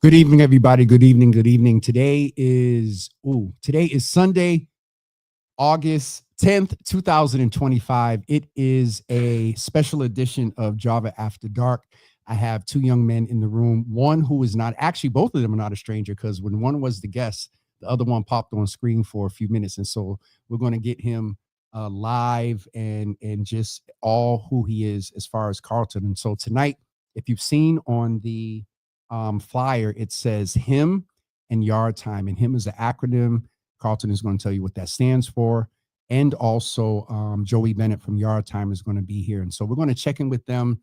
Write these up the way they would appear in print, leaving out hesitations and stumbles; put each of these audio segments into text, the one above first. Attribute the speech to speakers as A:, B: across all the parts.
A: Good evening, everybody. Good evening. Good evening. Today is Sunday, August 10th, 2025. It is a special edition of Java After Dark. I have two young men in the room. One who is not actually, both of them are not a stranger because when one was the guest, the other one popped on screen for a few minutes, and so we're going to get him live and just all who he is as far as Carlton. And so tonight, if you've seen on the flyer, it says him and Yardtime, and him is an acronym. Carlton is going to tell you what that stands for. And also, Joey Bennett from Yardtime is going to be here. And so we're going to check in with them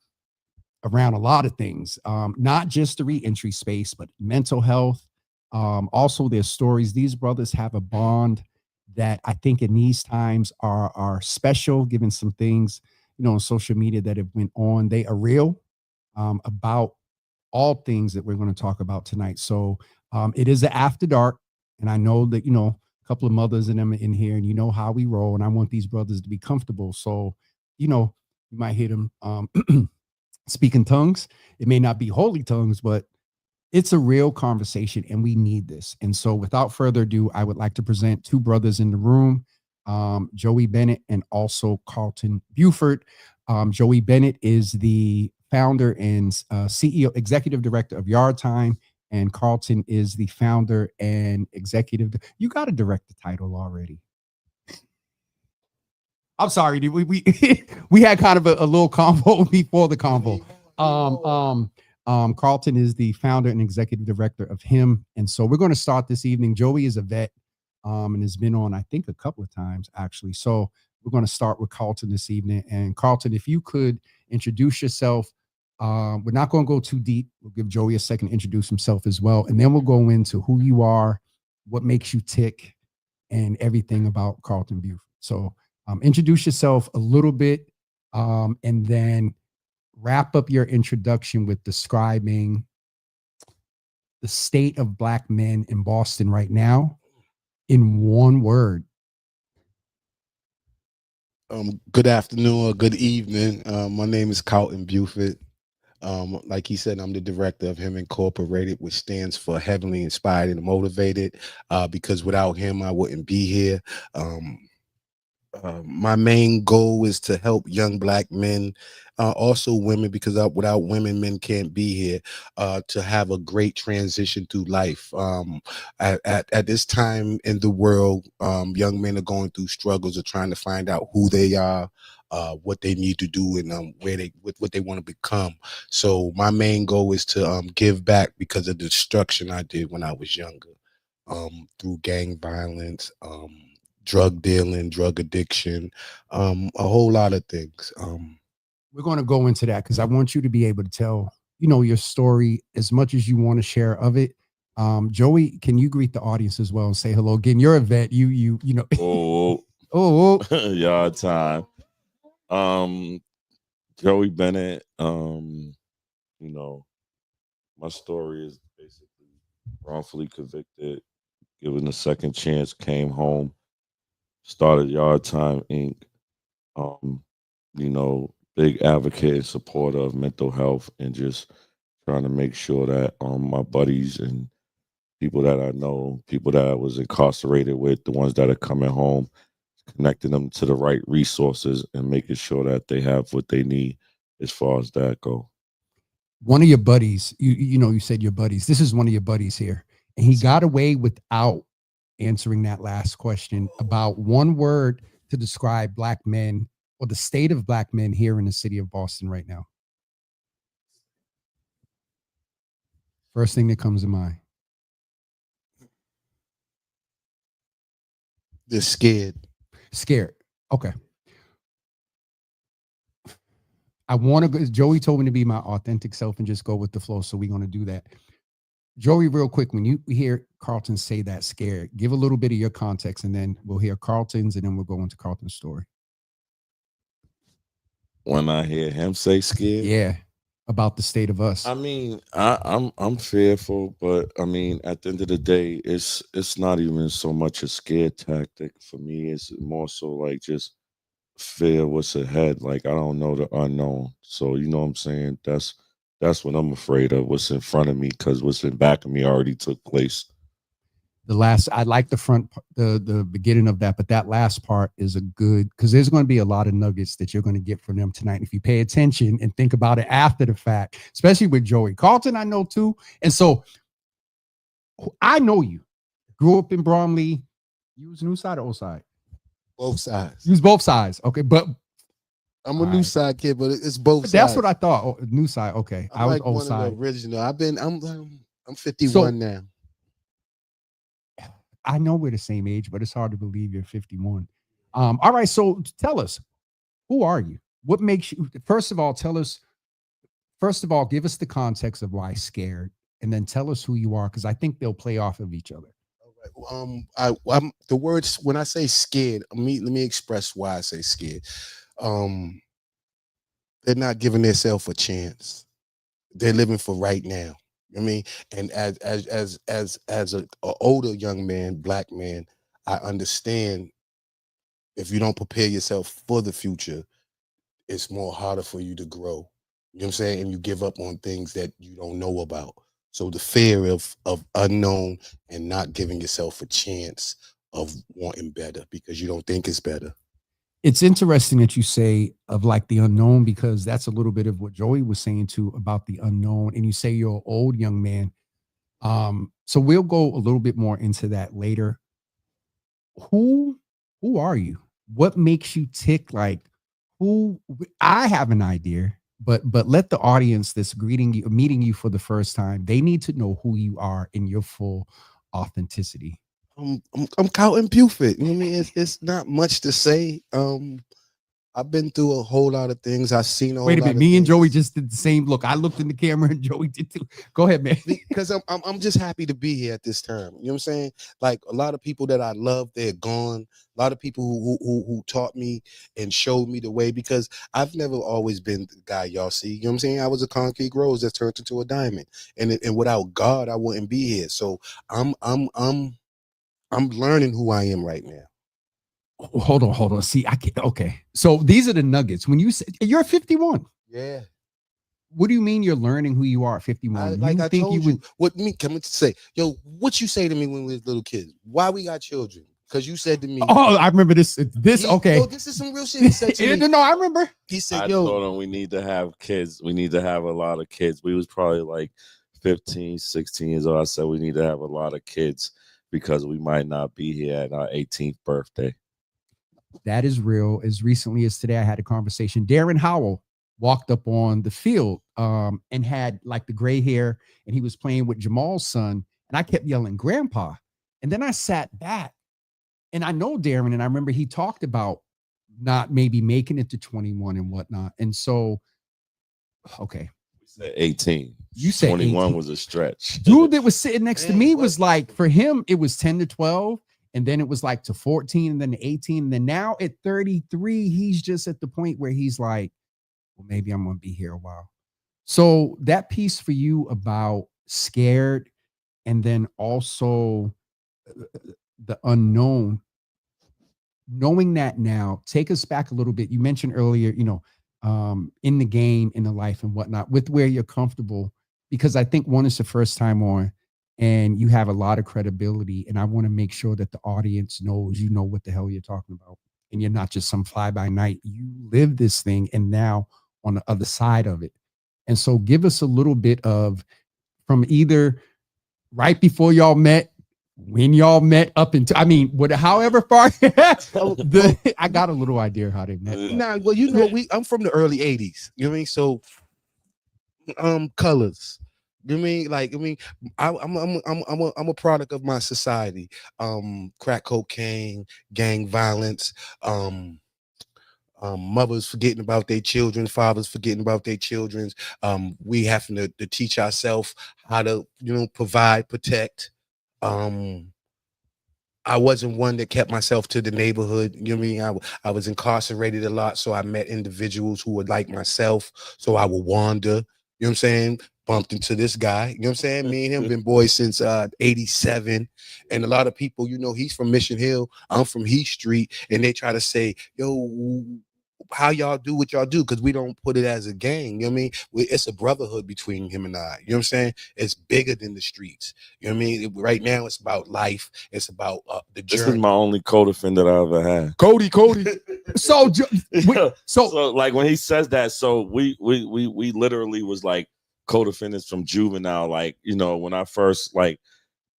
A: around a lot of things, not just the reentry space, but mental health. Also, their stories. These brothers have a bond that I think in these times are special, given some things, on social media that have went on. They are real about all things that we're going to talk about tonight. So it is an after dark, and I know that a couple of mothers and them in here, and you know how we roll. And I want these brothers to be comfortable. So you might hear them speak in tongues. It may not be holy tongues, but it's a real conversation, and we need this. And so, without further ado, I would like to present two brothers in the room, Joey Bennett and also Carlton Buford. Joey Bennett is the founder and CEO, executive director of Yardtime, and Carlton is the founder and executive. You got a director title already. I'm sorry, dude. We we had kind of a little convo before the convo. Carlton is the founder and executive director of him, and so we're going to start this evening. Joey is a vet, and has been on, I think, a couple of times actually. So we're going to start with Carlton this evening. And Carlton, if you could introduce yourself. We're not going to go too deep. We'll give Joey a second to introduce himself as well, and then we'll go into who you are, what makes you tick, and everything about Carlton Buford. So introduce yourself a little bit, and then wrap up your introduction with describing the state of Black men in Boston right now in one word.
B: Good afternoon or good evening. My name is Carlton Buford. Like he said, I'm the director of Him Incorporated, which stands for Heavenly Inspired and Motivated. Because without him, I wouldn't be here. Um, my main goal is to help young Black men, also women, because without women, men can't be here, to have a great transition through life. At this time in the world, young men are going through struggles of trying to find out who they are, what they need to do, and what they want to become. So my main goal is to give back because of the destruction I did when I was younger, through gang violence, drug dealing, drug addiction, a whole lot of things.
A: We're going to go into that because I want you to be able to tell, your story as much as you want to share of it. Joey, can you greet the audience as well and say hello again? You're a vet. You know.
C: Oh,
A: Oh,
C: yard time. Um, Joey Bennett. You know, my story is basically wrongfully convicted, given a second chance, came home, started Yard Time Inc. Um, big advocate and supporter of mental health and just trying to make sure that my buddies and people that I know, people that I was incarcerated with, the ones that are coming home, connecting them to the right resources and making sure that they have what they need as far as that go.
A: one of your buddies, you said your buddies. This is one of your buddies here, and he got away without answering that last question about one word to describe Black men or the state of Black men here in the city of Boston right now. First thing that comes to mind.
B: They're scared.
A: Scared. Okay. I want to go. Joey told me to be my authentic self and just go with the flow. So we're going to do that. Joey, real quick, when you hear Carlton say that scared, give a little bit of your context and then we'll hear Carlton's and then we'll go into Carlton's story.
C: When I hear him say scared,
A: Yeah. About the state of us.
C: I mean, I'm fearful, but I mean, at the end of the day, it's not even so much a scare tactic for me. It's more so like just fear what's ahead. Like I don't know the unknown, so you know what I'm saying. That's what I'm afraid of. What's in front of me, because what's in back of me already took place.
A: The last, I like the the beginning of that, but that last part is a good, because there's going to be a lot of nuggets that you're going to get from them tonight if you pay attention and think about it after the fact, especially with Joey Carlton. I know too, and so I know you grew up in Bromley. You was new side or old side?
B: Both sides.
A: You was both sides. Okay, but
B: I'm a new side kid, but it's both sides.
A: That's what I thought. Oh, new side. Okay,
B: I was like old side. Of the original. I'm 51 so, now.
A: I know we're the same age, but it's hard to believe you're 51. All right, so tell us, who are you? What makes you? First of all, tell us. First of all, give us the context of why scared, and then tell us who you are, because I think they'll play off of each other.
B: I'm the words when I say scared. Let me express why I say scared. They're not giving themselves a chance. They're living for right now. I mean, and as an older young man, black man, I understand if you don't prepare yourself for the future, it's more harder for you to grow. You know what I'm saying? And you give up on things that you don't know about. So the fear of unknown and not giving yourself a chance of wanting better because you don't think it's better.
A: It's interesting that you say of like the unknown, because that's a little bit of what Joey was saying too about the unknown. And you say you're an old young man. So we'll go a little bit more into that later. Who are you? What makes you tick? Like, who? I have an idea, but let the audience that's meeting you for the first time, they need to know who you are in your full authenticity.
B: I'm Carlton Buford. You know what I mean? It's not much to say. I've been through a whole lot of things. I've seen a whole lot of things. Wait a minute,
A: me and Joey just did the same look. I looked in the camera and Joey did too. Go ahead, man.
B: Because I'm just happy to be here at this term. You know what I'm saying? Like a lot of people that I love, they're gone. A lot of people who taught me and showed me the way, because I've never always been the guy y'all see. You know what I'm saying? I was a concrete rose that turned into a diamond. And without God, I wouldn't be here. So I'm learning who I am right now.
A: Hold on. See, I can't. Okay. So these are the nuggets. When you say you're 51.
B: Yeah.
A: What do you mean you're learning who you are at 51?
B: I told you. What me coming to say? Yo, what you say to me when we was little kids? Why we got children? Because you said to me.
A: Oh, I remember this. Okay.
B: Yo, this is some real shit he said to me.
A: No, I remember.
B: He said,
C: I told him we need to have kids. We need to have a lot of kids. We was probably like 15, 16 years old. I said we need to have a lot of kids because we might not be here at our 18th birthday.
A: That is real. As recently as today, I had a conversation. Darren Howell walked up on the field and had like the gray hair, and he was playing with Jamal's son. And I kept yelling, "Grandpa." And then I sat back, and I know Darren, and I remember he talked about not maybe making it to 21 and whatnot. And so, okay.
C: We said 18.
A: You said
C: 21
A: 18.
C: Was a stretch.
A: Dude that was sitting next to me was like, for him, it was 10 to 12. And then it was like to 14 and then to 18. And then now at 33, he's just at the point where he's like, well, maybe I'm going to be here a while. So that piece for you about scared and then also the unknown, knowing that now, take us back a little bit. You mentioned earlier, in the game, in the life and whatnot, with where you're comfortable, because I think one is the first time on and you have a lot of credibility. And I want to make sure that the audience knows, you know what the hell you're talking about. And you're not just some fly by night. You live this thing and now on the other side of it. And so give us a little bit of from either right before y'all met, when y'all met up into, however far I got a little idea how they met.
B: Nah, well, I'm from the early 80s. You know what I mean? So colors. You know what I mean? I'm a product of my society. Crack cocaine, gang violence, mothers forgetting about their children, fathers forgetting about their children. We having to teach ourselves how to, provide, protect. I wasn't one that kept myself to the neighborhood. You know what I mean? I was incarcerated a lot, so I met individuals who were like myself. So I would wander. You know what I'm saying? Bumped into this guy. You know what I'm saying? Me and him been boys since 87. And a lot of people, he's from Mission Hill. I'm from Heath Street. And they try to say, yo, how y'all do what y'all do, because we don't put it as a gang. You know what I mean? It's a brotherhood between him and I. You know what I'm saying? It's bigger than the streets. You know what I mean? Right now, it's about life. It's about the
C: This is
B: journey.
C: my only co-defendant I ever had.
A: Cody. So,
C: Yeah.
A: so
C: So like when he says that, so we literally was like co-defendants from juvenile. Like, you know, when I first like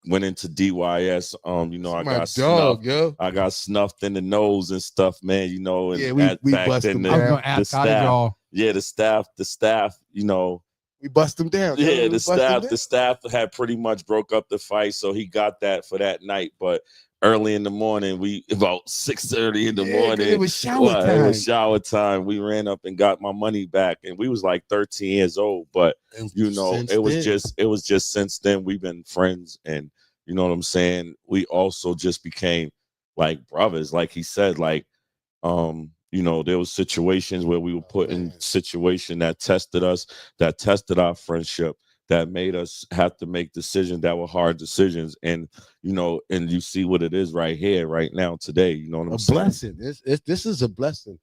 C: went into DYS, you know,
B: That's
C: I
B: my
C: got
B: dog,
C: snuffed.
B: yo.
C: I got snuffed in the nose and stuff, man, you know, and
B: Yeah, we
C: back
B: bust
C: then
B: them
A: I was
B: down.
A: gonna
C: the
A: ask, how did
C: staff,
A: y'all?
C: yeah, the staff, you know,
B: We bust them down. Yo.
C: yeah,
B: We bust them
C: the
B: down.
C: staff had pretty much broke up the fight, so he got that for that night. But early in the morning, we about 6:30 in the
B: Yeah, because it
C: morning,
B: was shower
C: well, it was
B: time.
C: shower time. We ran up and got my money back, and we was like 13 years old. But
B: And
C: you know,
B: since then,
C: it was just since then we've been friends, and you know what I'm saying. We also just became like brothers, like he said, like you know, there was situations where we were put in
B: man,
C: situation that tested us, that tested our friendship, that made us have to make decisions that were hard decisions. And you know, and you see what it is right here, right now, today. You know what I'm
B: a
C: saying?
B: blessing. This is a blessing.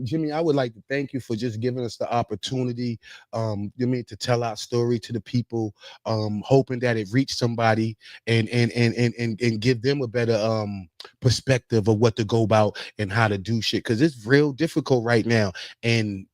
B: Jimmy, I would like to thank you for just giving us the opportunity, you mean, to tell our story to the people, hoping that it reached somebody and give them a better perspective of what to go about and how to do shit. Because it's real difficult right now, and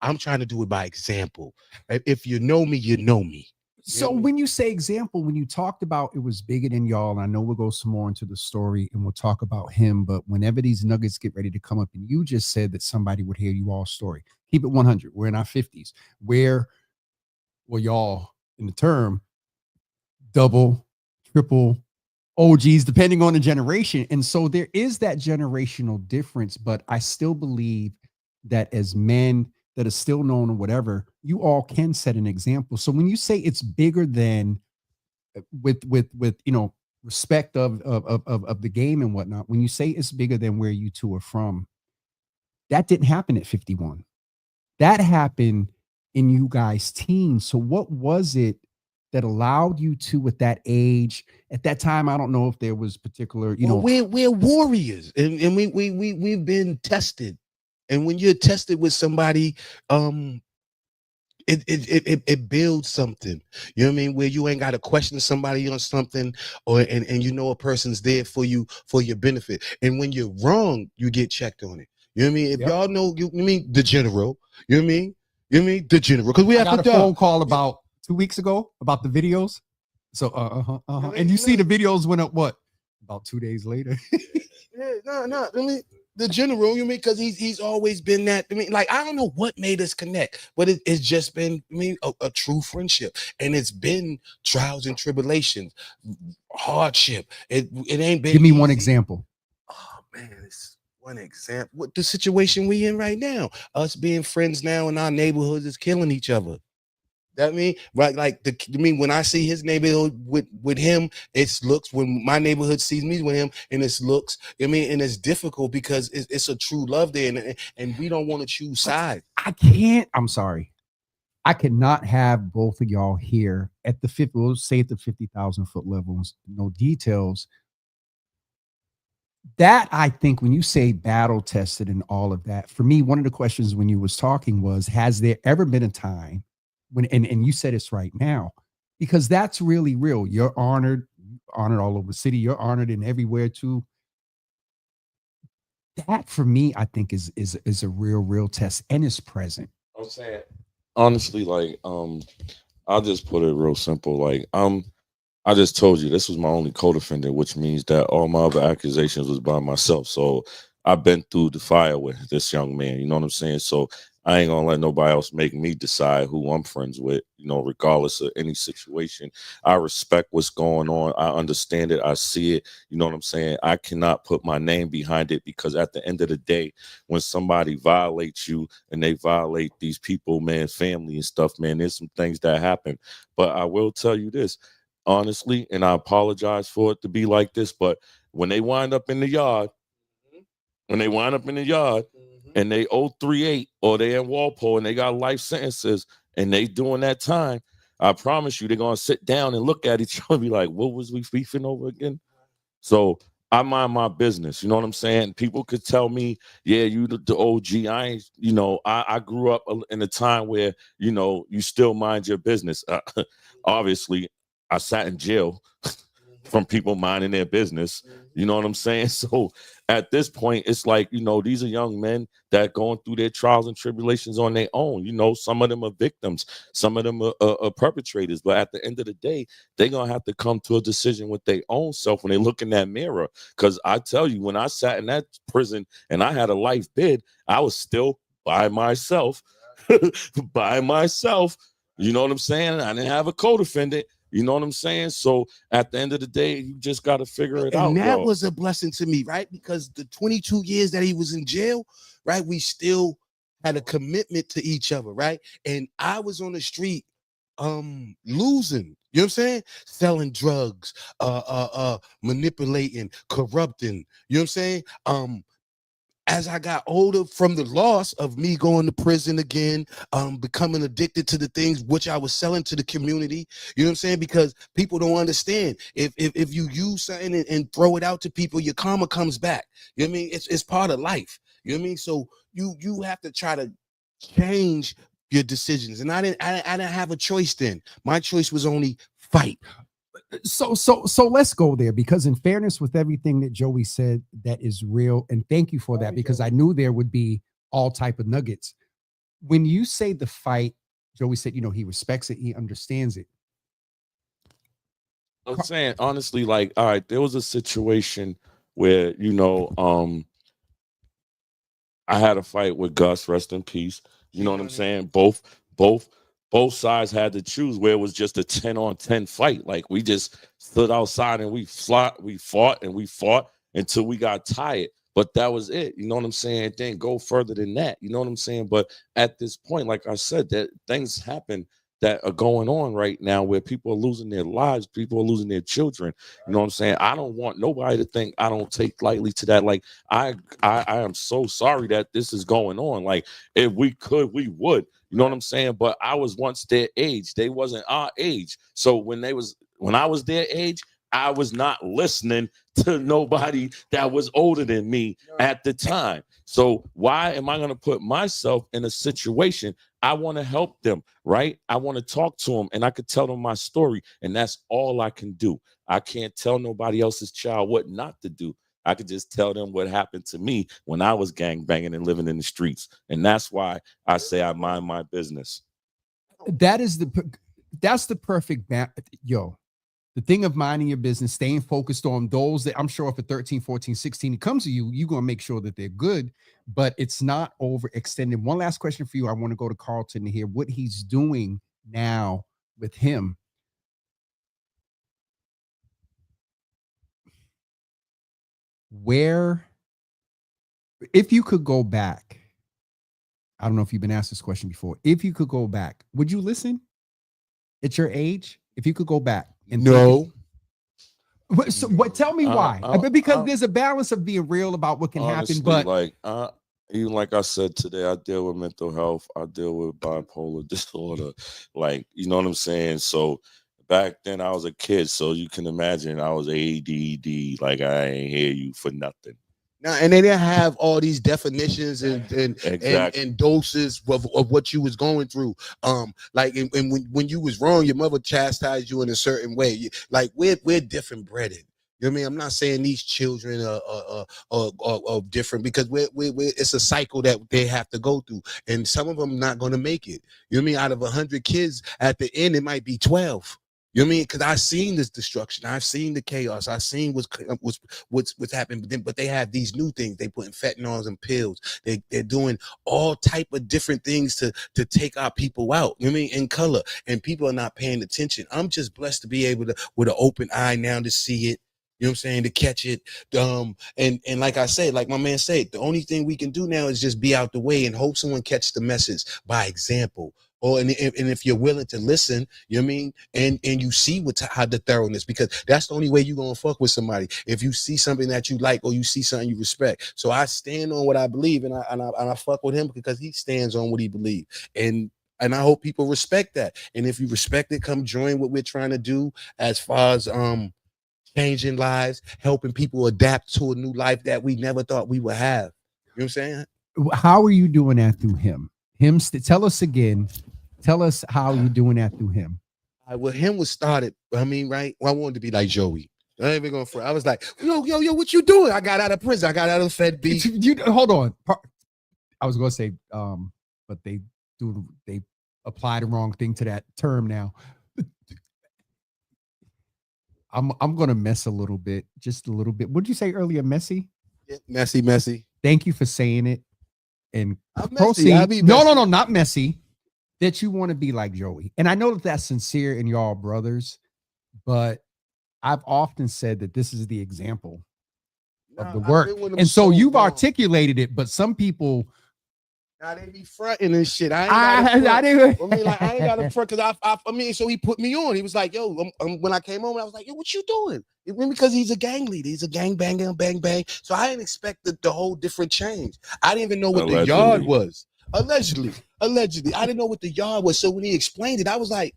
B: I'm trying to do it by example. If you know me, you know me. You know
A: So
B: what I mean?
A: when you say example, when you talked about it was bigger than y'all, and I know we'll go some more into the story and we'll talk about him, but whenever these nuggets get ready to come up, and you just said that somebody would hear you all story, keep it 100. We're in our 50s. Where were y'all in the term double, triple OGs, depending on the generation? And so there is that generational difference, but I still believe that as men that are still known or whatever, you all can set an example. So when you say it's bigger than with you know respect of the game and whatnot, when you say it's bigger than where you two are from, that didn't happen at 51. That happened in you guys' teens. So what was it that allowed you to, at that age, at that time? I don't know if there was particular, you
B: Well,
A: know.
B: we're warriors, and we've been tested. And when you're tested with somebody, um, it builds something. You know what I mean? Where you ain't got to question somebody on something, or and you know a person's there for you for your benefit. And when you're wrong, you get checked on it. You know what I mean? If
A: Yep.
B: y'all know, you mean the general. You know what I mean? You know what I mean the general? Because we
A: I
B: have
A: got
B: to
A: a
B: dog.
A: phone call about 2 weeks ago about the videos. So and you see
B: No,
A: the videos went up what about 2 days later.
B: yeah, no. I mean, the general, you mean, because he's always been that. I mean, like, I don't know what made us connect, but it's just been, I mean, a true friendship, and it's been trials and tribulations, hardship. It ain't been
A: Give me one
B: easy.
A: example.
B: Oh man, it's one example. What the situation we in right now? Us being friends now in our neighborhoods is killing each other. That mean right, like I mean, when I see his neighborhood with him, it's looks. When my neighborhood sees me with him, and it's looks. I mean, and it's difficult because it's a true love there, and we don't want to choose sides.
A: I can't. I'm sorry. I cannot have both of y'all here at the 50. We'll say at the 50,000 foot levels. No details. That I think when you say battle tested and all of that, for me, one of the questions when you was talking was, has there ever been a time when, and you said it's right now, because that's really real. You're honored all over the city. You're honored in everywhere too. That for me, I think is a real test and is present.
C: I'm saying honestly, like I'll just put it real simple. Like I just told you this was my only co-defendant, which means that all my other accusations was by myself. So I've been through the fire with this young man. You know what I'm saying? So I ain't gonna let nobody else make me decide who I'm friends with. You know, regardless of any situation, I respect what's going on. I understand it. I see it. You know what I'm saying? I cannot put my name behind it because at the end of the day, when somebody violates you and they violate these people, man, family and stuff, man, there's some things that happen. But I will tell you this honestly, and I apologize for it to be like this, but when they wind up in the yard, when they wind up in the yard and they 038 or they in Walpole and they got life sentences and they doing that time, I promise you they're gonna sit down and look at each other and be like, what was we beefing over again? So I mind my business. You know what I'm saying? People could tell me, yeah, you the OG. I ain't, I grew up in a time where, you still mind your business. Obviously, I sat in jail from people minding their business. You know what I'm saying? So at this point, it's like, these are young men that going through their trials and tribulations on their own. Some of them are victims, some of them are perpetrators. But at the end of the day, they're going to have to come to a decision with their own self when they look in that mirror. Because I tell you, when I sat in that prison and I had a life bid, I was still by myself, by myself. You know what I'm saying? I didn't have a co-defendant. You know what I'm saying? So at the end of the day, you just got to figure it out.
B: And that was a blessing to me, right? Because the 22 years that he was in jail, right, we still had a commitment to each other, right? And I was on the street losing, you know what I'm saying? Selling drugs, manipulating, corrupting, you know what I'm saying? As I got older from the loss of me going to prison again, becoming addicted to the things which I was selling to the community, you know what I'm saying? Because people don't understand. If you use something and throw it out to people, your karma comes back. You know what I mean? It's part of life. You know what I mean? So you have to try to change your decisions. And I didn't have a choice then. My choice was only fight.
A: So let's go there, because in fairness with everything that Joey said, that is real, and thank you for that, because I knew there would be all type of nuggets. When you say the fight, Joey said, he respects it, he understands it.
C: I'm saying honestly, like, all right, there was a situation where, I had a fight with Gus, rest in peace. You know what I'm saying? Both sides had to choose, where it was just a 10-on-10 fight. Like, we just stood outside and we fought and we fought until we got tired. But that was it. You know what I'm saying? It didn't go further than that. You know what I'm saying? But at this point, like I said, that things happen that are going on right now where people are losing their lives, people are losing their children. You know what I'm saying? I don't want nobody to think I don't take lightly to that. Like, I am so sorry that this is going on. Like, if we could, we would. You know what I'm saying? But I was once their age. They wasn't our age. So when I was their age, I was not listening to nobody that was older than me at the time. So why am I going to put myself in a situation? I want to help them, right? I want to talk to them, and I could tell them my story, and that's all I can do. I can't tell nobody else's child what not to do. I could just tell them what happened to me when I was gang banging and living in the streets. And that's why I say I mind my business.
A: That's the perfect the thing of minding your business, staying focused on those that, I'm sure for 13, 14, 16, it comes to you, you're going to make sure that they're good, but it's not overextended. One last question for you. I want to go to Carlton to hear what he's doing now with him. Where, if you could go back, I don't know if you've been asked this question before. If you could go back, would you listen at your age? If you could go back and
B: no.
A: So what? Tell me why? Because there's a balance of being real about what can happen. But
C: like, even like I said today, I deal with mental health. I deal with bipolar disorder. Like, you know what I'm saying? So back then I was a kid, so you can imagine I was ADD. Like, I ain't hear you for nothing.
B: Now, and they didn't have all these definitions
C: Exactly.
B: and doses of what you was going through. Like, and when you was wrong, your mother chastised you in a certain way. Like, we're different breaded. You know what I mean? I'm not saying these children are different, because we're it's a cycle that they have to go through, and some of them not going to make it. You know what I mean? Out of 100 kids, at the end, it might be 12. You know what I mean? Because I've seen this destruction, I've seen the chaos, I've seen what's happening. But they have these new things. They putting fentanyls and pills. They're doing all type of different things to take our people out. You know what I mean? In color, and people are not paying attention. I'm just blessed to be able to, with an open eye now, to see it. You know what I'm saying? To catch it. And like I said, like my man said, the only thing we can do now is just be out the way and hope someone catch the message by example. And if you're willing to listen, you know what I mean, and you see how the thoroughness, because that's the only way you're gonna fuck with somebody. If you see something that you like, or you see something you respect. So I stand on what I believe, and I fuck with him because he stands on what he believes. And I hope people respect that. And if you respect it, come join what we're trying to do as far as changing lives, helping people adapt to a new life that we never thought we would have. You know what I'm saying?
A: How are you doing that through him? Tell us again. Tell us how you're doing that through him.
B: Well, him was started. I mean, right? Well, I wanted to be like Joey. I ain't even going for. I was like, yo, what you doing? I got out of prison. I got out of Fed B.
A: Hold on. I was going to say, but they apply the wrong thing to that term now. I'm going to mess a little bit, just a little bit. What did you say earlier? Messy?
B: Yeah, messy.
A: Thank you for saying it. And
B: I'm
A: proceed.
B: messy.
A: No, not messy. That you want to be like Joey. And I know that that's sincere in y'all brothers, but I've often said that this is the example of the work. And so you've articulated it, but some people.
B: Now they be fronting and shit. I ain't got to front because I mean, so he put me on. He was like, yo, when I came home, I was like, yo, what you doing? Because he's a gang leader. He's a gang banger, bang. So I didn't expect the whole different change. I didn't even know what the yard was. Allegedly. I didn't know what the yard was. So when he explained it, I was like,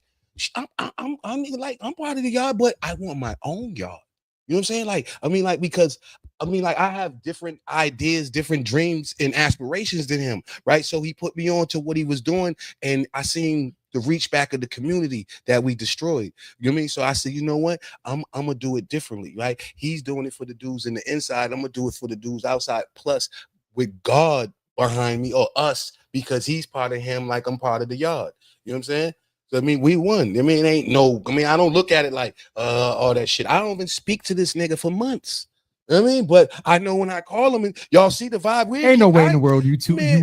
B: I'm part of the yard, but I want my own yard. You know what I'm saying? Because I have different ideas, different dreams and aspirations than him, right? So he put me on to what he was doing, and I seen the reach back of the community that we destroyed. You know what I mean? So I said, you know what? I'm gonna do it differently, right? He's doing it for the dudes in the inside. I'm gonna do it for the dudes outside. Plus, with God behind me or us, because he's part of him, like I'm part of the yard. You know what I'm saying? So, we won. I don't look at it like all that shit. I don't even speak to this nigga for months. You know what I mean? But I know when I call him and y'all see the vibe. We
A: ain't no way in the world you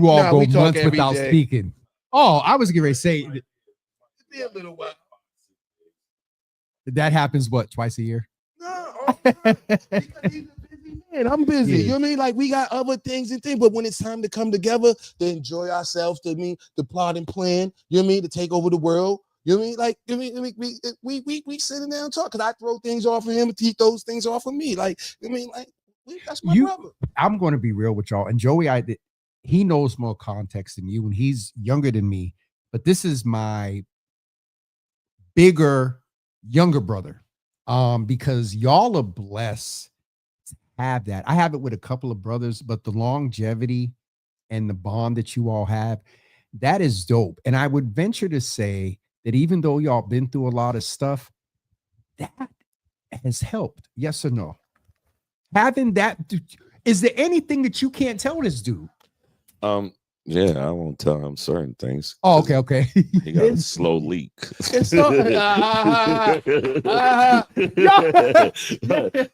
A: all go months without speaking. Oh, I was getting ready to say
B: a little while.
A: That happens twice a year?
B: No, because he's a busy man. I'm busy. Yeah. You know what I mean? Like we got other things, but when it's time to come together, to enjoy ourselves, to plot and plan, you know what I mean, to take over the world. You know what I mean? We sitting down and talk because I throw things off of him, he throws things off of me. That's my brother.
A: I'm going to be real with y'all. And Joey, he knows more context than you, and he's younger than me. But this is my bigger, younger brother. Because y'all are blessed to have that. I have it with a couple of brothers, but the longevity and the bond that you all have, that is dope. And I would venture to say that even though y'all been through a lot of stuff, that has helped. Yes or no? Having that, is there anything that you can't tell this dude?
C: Yeah, I won't tell him certain things.
A: Oh, okay.
C: He got a slow leak.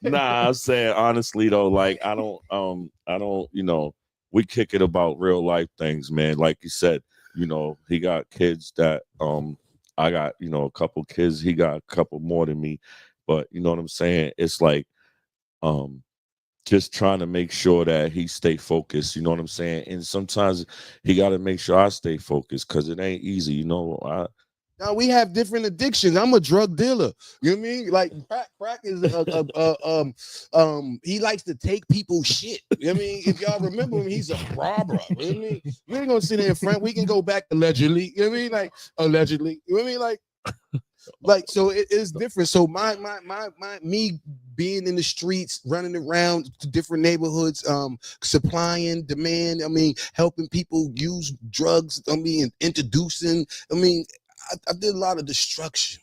C: Nah, I'm saying honestly though, like I don't, we kick it about real life things, man. Like you said, he got kids that I got, a couple kids, he got a couple more than me. But you know what I'm saying? It's like just trying to make sure that he stay focused, you know what I'm saying? And sometimes he got to make sure I stay focused because it ain't easy,
B: Now we have different addictions. I'm a drug dealer. You know what I mean? Like crack is he likes to take people's shit. You know what I mean? If y'all remember him, he's a robber. You know what I mean? We ain't gonna sit there in front. We can go back allegedly. You know what I mean? Like allegedly. You know what I mean? Like so it is different. So me being in the streets, running around to different neighborhoods, supplying demand, helping people use drugs, introducing, I did a lot of destruction.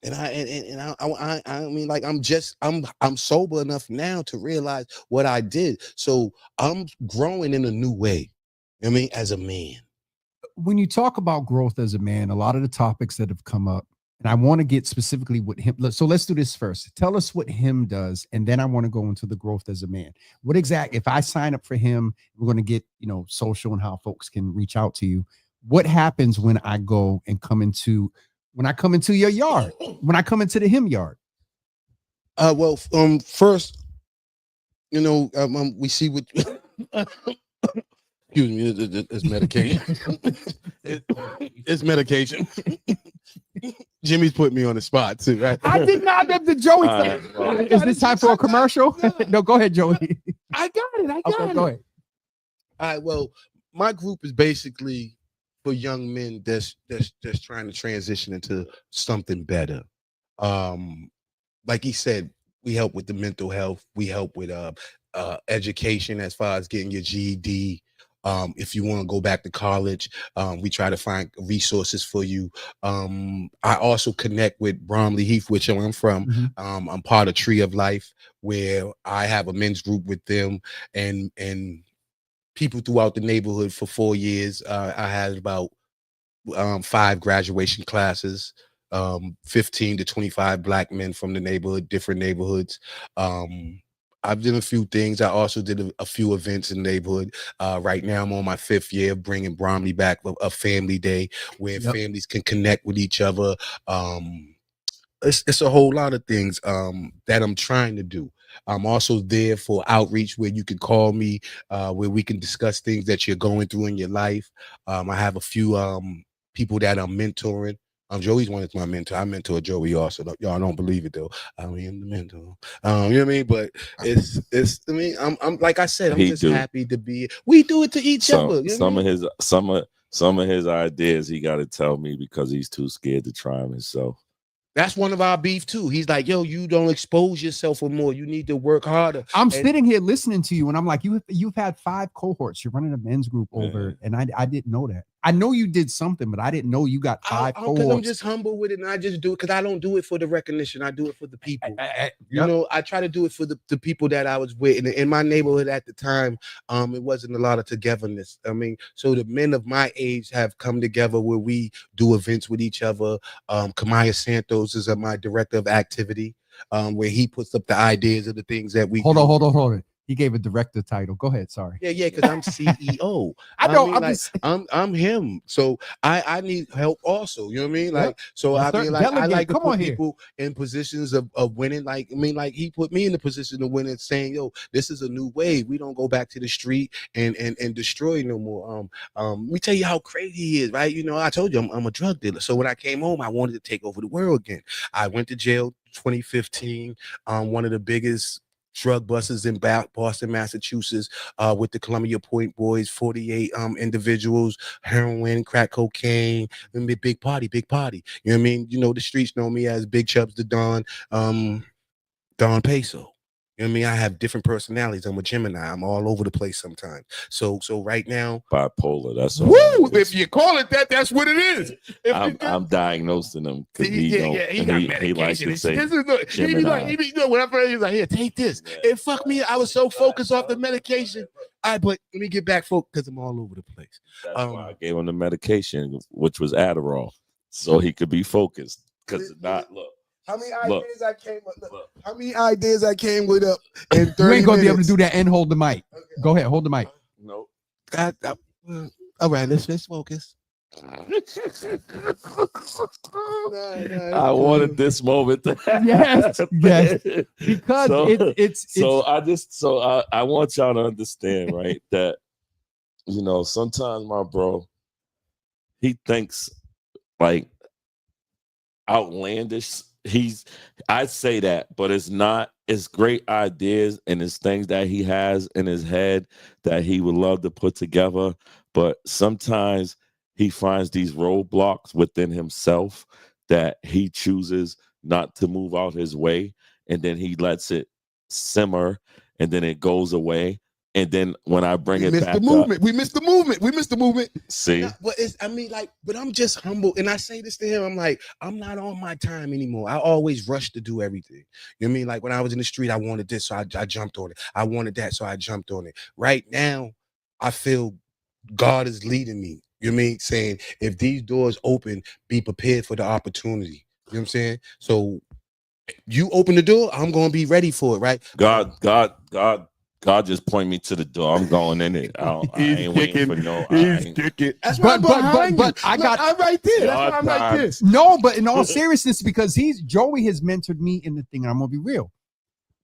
B: And I'm sober enough now to realize what I did. So I'm growing in a new way. As a man.
A: When you talk about growth as a man, a lot of the topics that have come up, and I want to get specifically what him. So let's do this first. Tell us what him does, and then I want to go into the growth as a man. What exactly? If I sign up for him, we're going to get social and how folks can reach out to you. What happens when I go and come into your yard? When I come into the him yard?
B: First, we see what. Excuse me, it's medication. It's medication. Jimmy's put me on the spot too, right?
A: I did not have the Joey. Is this time for a commercial? No, go ahead, Joey.
B: I got it.
A: Okay, go ahead.
B: All right. Well, my group is basically for young men that's trying to transition into something better. like he said, we help with the mental health. We help with education as far as getting your GED. If you want to go back to college, we try to find resources for you. I also connect with Bromley Heath, which I'm from. I'm part of Tree of Life, where I have a men's group with them and people throughout the neighborhood for 4 years. I had about 5 graduation classes, 15 to 25 black men from the neighborhood, different neighborhoods. I've done a few things. I also did a few events in the neighborhood. Right now, I'm on my 5th year of bringing Bromley back, a family day where families can connect with each other. It's a whole lot of things that I'm trying to do. I'm also there for outreach where you can call me, where we can discuss things that you're going through in your life. I have a few people that I'm mentoring. Joey's one of my mentor. I mentor Joey also. Y'all don't believe it though. I am the mentor. You know what I mean? But it's. I mean, I'm like I said, I'm just happy to be. We do it to each other. You know
C: some of his ideas he got to tell me because he's too scared to try them himself.
B: That's one of our beef too. He's like, yo, you don't expose yourself for more. You need to work harder.
A: I'm sitting here listening to you, and I'm like, you've had 5 cohorts. You're running a men's group over, and I didn't know that. I know you did something, but I didn't know you got 5 cohorts.
B: Because I'm just humble with it, and I just do it because I don't do it for the recognition. I do it for the people. You know, I try to do it for the people that I was with. And in my neighborhood at the time, it wasn't a lot of togetherness. I mean, so the men of my age have come together where we do events with each other. Kamaya Santos is my director of activity, where he puts up the ideas of the things that we
A: hold on. He gave a director title. Go ahead. Sorry.
B: Yeah, because I'm CEO.
A: I know.
B: I'm him. So I need help also. You know what I mean? Like, so I mean, like, I like to put people in positions of winning. Like, I mean, like he put me in the position of winning, saying, yo, this is a new wave. We don't go back to the street and destroy no more. Let me tell you how crazy he is, right? You know, I told you I'm a drug dealer. So when I came home, I wanted to take over the world again. I went to jail 2015. One of the biggest drug buses in Boston, Massachusetts, with the Columbia Point Boys, 48 individuals, heroin, crack cocaine, and big party. You know what I mean? You know, the streets know me as Big Chubbs the Don, Don Peso. You know what I mean? I have different personalities. I'm a Gemini. I'm all over the place sometimes. So right now,
C: bipolar. That's all.
B: Woo! If you call it that, that's what it is.
C: I'm diagnosing him because he got medication. He likes to say,
B: he be like, when I first, he's like, here, take this. It fucked me. I was so focused off the medication. But let me get back focused because I'm all over the place.
C: That's why I gave him the medication, which was Adderall, so he could be focused. Because not look.
B: How many ideas I came with? How many ideas I came with up in 30
A: You ain't gonna
B: minutes?
A: be able to do that and hold the mic. Okay. Go ahead, hold the mic.
C: No.
B: All right, let's focus.
C: I wanted this moment to happen.
A: Yes, because
C: I want y'all to understand, right, that you know sometimes my bro, he thinks like outlandish. I'd say that, but it's not. It's great ideas and it's things that he has in his head that he would love to put together. But sometimes he finds these roadblocks within himself that he chooses not to move out his way, and then he lets it simmer, and then it goes away. And then when I bring it back up,
B: we missed the movement.
C: See,
B: but but I'm just humble, and I say this to him. I'm like, I'm not on my time anymore. I always rush to do everything. You know what I mean? Like when I was in the street, I wanted this, so I jumped on it. I wanted that, so I jumped on it. Right now, I feel God is leading me. You know what I mean? Saying if these doors open, be prepared for the opportunity. You know what I'm saying? So you open the door, I'm gonna be ready for it, right?
C: God just point me to the door. I'm going in it. I ain't waiting for no.
B: That's why I'm right there. That's why I'm like this.
A: No, but in all seriousness, because Joey has mentored me in the thing, and I'm gonna be real.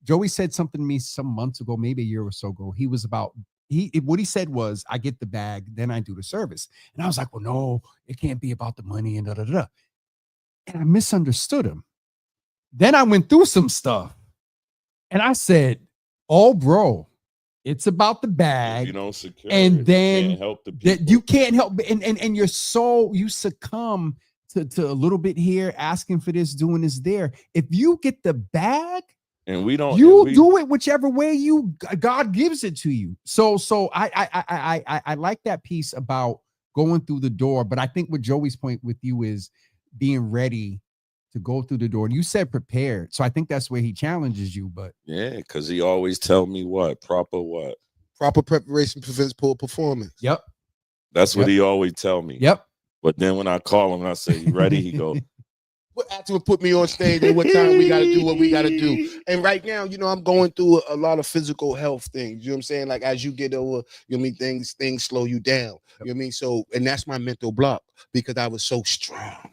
A: Joey said something to me some months ago, maybe a year or so ago. He was about what he said was, I get the bag, then I do the service. And I was like, well, no, it can't be about the money and da-da-da. And I misunderstood him. Then I went through some stuff and I said, oh, bro, it's about the bag.
C: You don't secure
A: and
C: it.
A: then
C: you can't help the people.
A: You can't help. And you succumb to a little bit here, asking for this, doing this there. If you get the bag,
C: and we don't,
A: you do it whichever way God gives it to you. So I like that piece about going through the door. But I think what Joey's point with you is being ready to go through the door. And you said prepared. So I think that's where he challenges you. But
C: yeah, because he always tell me proper
B: preparation prevents poor performance.
A: Yep.
C: That's what he always tell me.
A: Yep.
C: But then when I call him and I say, "You ready?" He go,
B: After put me on stage and what time we got to do what we got to do. And right now, I'm going through a lot of physical health things. You know what I'm saying? Like as you get over, things slow you down. You know what I mean? So, and that's my mental block because I was so strong.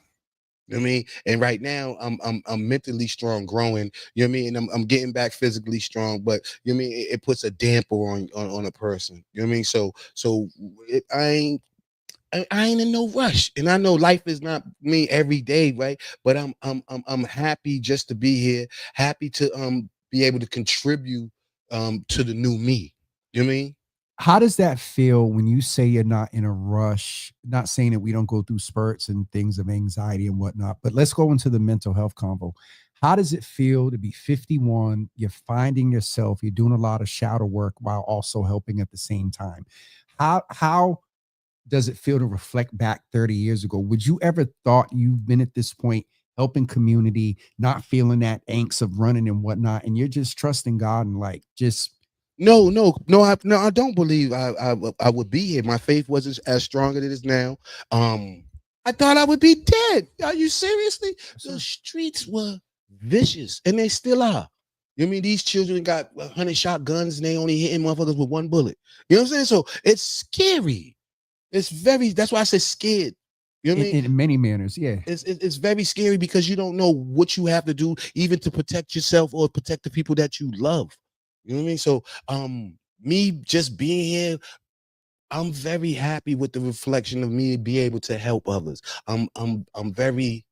B: You know what I mean? And right now I'm mentally strong, growing. You know what I mean? And I'm getting back physically strong, but you know what I mean? It puts a damper on a person. You know what I mean? So I ain't in no rush, and I know life is not me every day, right? But I'm happy just to be here, happy to be able to contribute to the new me. You know what I mean?
A: How does that feel when you say you're not in a rush? Not saying that we don't go through spurts and things of anxiety and whatnot, but let's go into the mental health convo. How does it feel to be 51? You're finding yourself, you're doing a lot of shadow work while also helping at the same time. How does it feel to reflect back 30 years ago? Would you ever thought you've been at this point helping community, not feeling that angst of running and whatnot, and you're just trusting God and like just
B: No, I don't believe I would be here. My faith wasn't as strong as it is now. I thought I would be dead. Are you seriously? The streets were vicious, and they still are. You know what I mean? These children got 100 shotguns, and they only hitting motherfuckers with one bullet. You know what I'm saying? So it's scary. That's why I said scared. You know what I mean?
A: in many manners, yeah.
B: It's very scary because you don't know what you have to do even to protect yourself or protect the people that you love. You know what I mean? So me just being here, I'm very happy with the reflection of me be able to help others. I'm very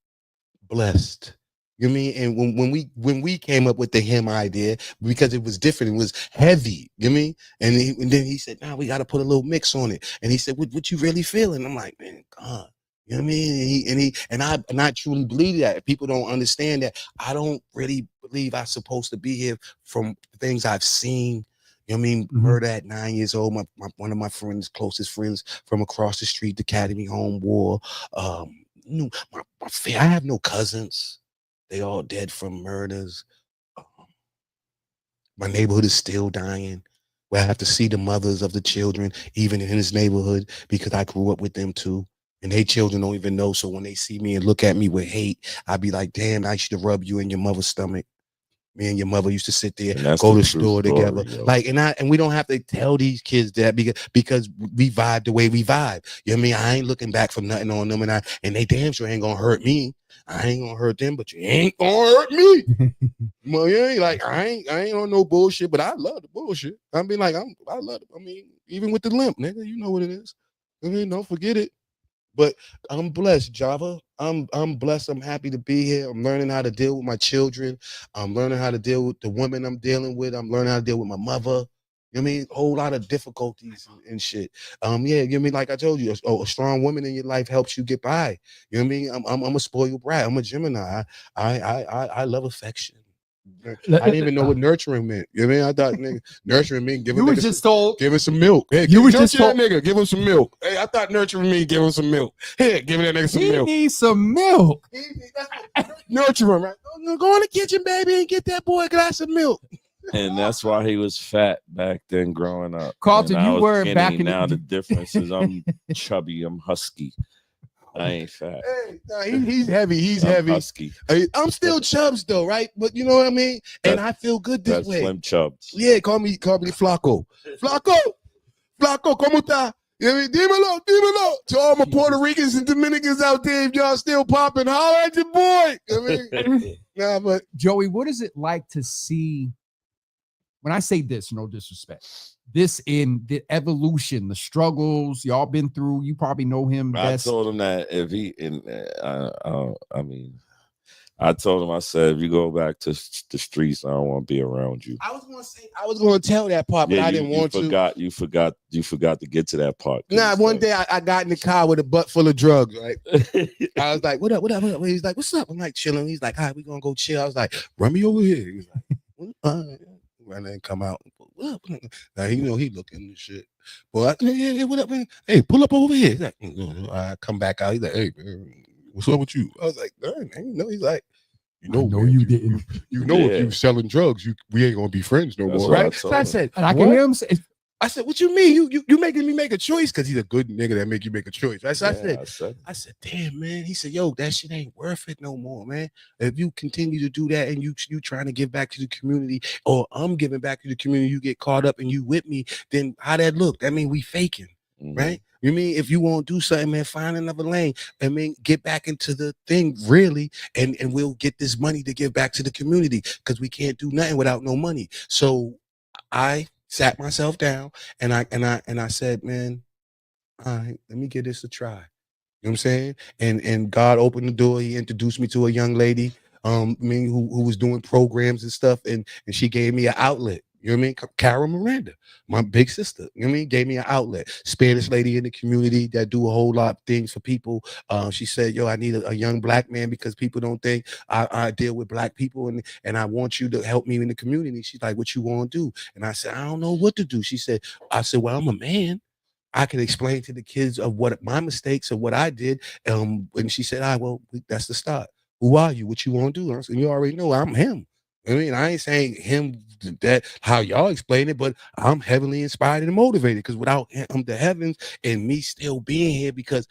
B: blessed. You know what I mean? And when we came up with the hymn idea, because it was different, it was heavy. You know what I mean? And then he said, "Nah, we got to put a little mix on it." And he said, "What you really feeling?" I'm like, "Man, God." You know what I mean? And I truly believe that. If people don't understand that, I don't really believe I'm supposed to be here from things I've seen. You know what I mean?
A: Mhm.
B: Murder at 9 years old. One of my friends, closest friends from across the street, the Academy Home War. I have no cousins. They all dead from murders. My neighborhood is still dying. Where I have to see the mothers of the children, even in his neighborhood, because I grew up with them too. And they children don't even know. So when they see me and look at me with hate, I'd be like, "Damn, I should have rubbed you in your mother's stomach." Me and your mother used to sit there, go to the store together.
C: Yo.
B: Like, and we don't have to tell these kids that because we vibe the way we vibe. You know what I mean? I ain't looking back for nothing on them, and they damn sure ain't gonna hurt me. I ain't gonna hurt them, but you ain't gonna hurt me. Well, yeah, like I ain't on no bullshit, but I love the bullshit. I mean, like I love it. I mean, even with the limp, nigga, you know what it is. I mean, don't forget it. But I'm blessed, Java. I'm blessed. I'm happy to be here. I'm learning how to deal with my children. I'm learning how to deal with the women I'm dealing with. I'm learning how to deal with my mother. You know what I mean? A whole lot of difficulties and shit. Yeah, you know what I mean? Like I told you, a strong woman in your life helps you get by. You know what I mean? I'm a spoiled brat. I'm a Gemini. I love affection. I didn't even know what nurturing meant. You know what I mean? I thought nigga, nurturing meant give a nigga give him some milk. Hey, you was just told that nigga, give him some milk. Hey, I thought nurturing meant give him some milk. Here, give that nigga some milk.
A: He needs some milk.
B: Nurturing, right? Go in the kitchen, baby, and get that boy a glass of milk.
C: And that's why he was fat back then growing up.
A: Carlton, you were
C: skinny.
A: back in
C: now the difference is I'm chubby, I'm husky. I ain't fat.
B: Hey, nah, he's heavy. He's
C: I'm
B: heavy.
C: husky.
B: I'm still chubs though, right? But you know what I mean? And I feel good this way.
C: Slim chubs.
B: Yeah, call me Flaco. Flaco, ¿cómo está? You know what I mean? Dímelo. To all my Puerto Ricans and Dominicans out there, if y'all still popping, holler at your boy. You know what I mean? Nah, but
A: Joey, what is it like to see? When I say this, no disrespect, this in the evolution, the struggles y'all been through, you probably know him best.
C: I told him that if he, I mean, I told him, I said, if you go back to the streets, I don't want to be around you.
B: I was gonna tell that part, but I didn't want to.
C: You forgot to get to that part.
B: Nah, one day I got in the car with a butt full of drugs, right? I was like, what up? He's like, what's up? I'm like, chilling. He's like, all right, we gonna go chill. I was like, run me over here. He's like, and then come out. What up? Now, he looking and shit. Boy, hey, what up, man? Hey, pull up over here. He's like, I come back out. He's like, hey, man, what's up with you? I was like, man, he's like, man,
A: you didn't.
B: If you selling drugs, we ain't gonna be friends no more, right? So I said,
A: and I can hear him say,
B: I said, what you mean? You making me make a choice? Because he's a good nigga that make you make a choice. Right? So I said, damn, man. He said, yo, that shit ain't worth it no more, man. If you continue to do that and you trying to give back to the community, or I'm giving back to the community, you get caught up and you with me, then how that look? That mean we faking, right? You mean if you want to do something, man, find another lane. I mean, get back into the thing, really, and we'll get this money to give back to the community, because we can't do nothing without no money. So I sat myself down and I said, man, all right, let me give this a try. You know what I'm saying? And God opened the door. He introduced me to a young lady, who was doing programs and stuff, and she gave me an outlet. You know what I mean? Carol Miranda, my big sister, you know what I mean? Gave me an outlet. Spanish lady in the community that do a whole lot of things for people. She said, yo, I need a young black man, because people don't think I deal with black people, and I want you to help me in the community. She's like, what you want to do? And I said, I don't know what to do. I said, well, I'm a man. I can explain to the kids of what my mistakes of what I did. And she said, well, that's the start. Who are you? What you want to do? I said, you already know I'm him. I mean, I ain't saying him that how y'all explain it, but I'm heavily inspired and motivated, because without him, the heavens and me still being here, because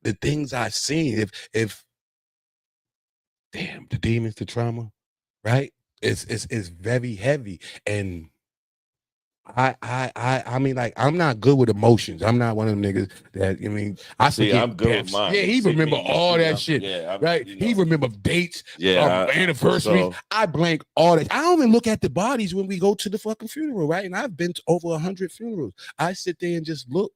B: the things I've seen, if damn, the demons, the trauma, right? It's very heavy. And I mean, like, I'm not good with emotions. I'm not one of them niggas that, I forget.
C: I'm good with mine.
B: Yeah, he remember all that shit. Right? He remember dates, anniversary. I blank all that. I don't even look at the bodies when we go to the fucking funeral, right? And I've been to over 100 funerals. I sit there and just look.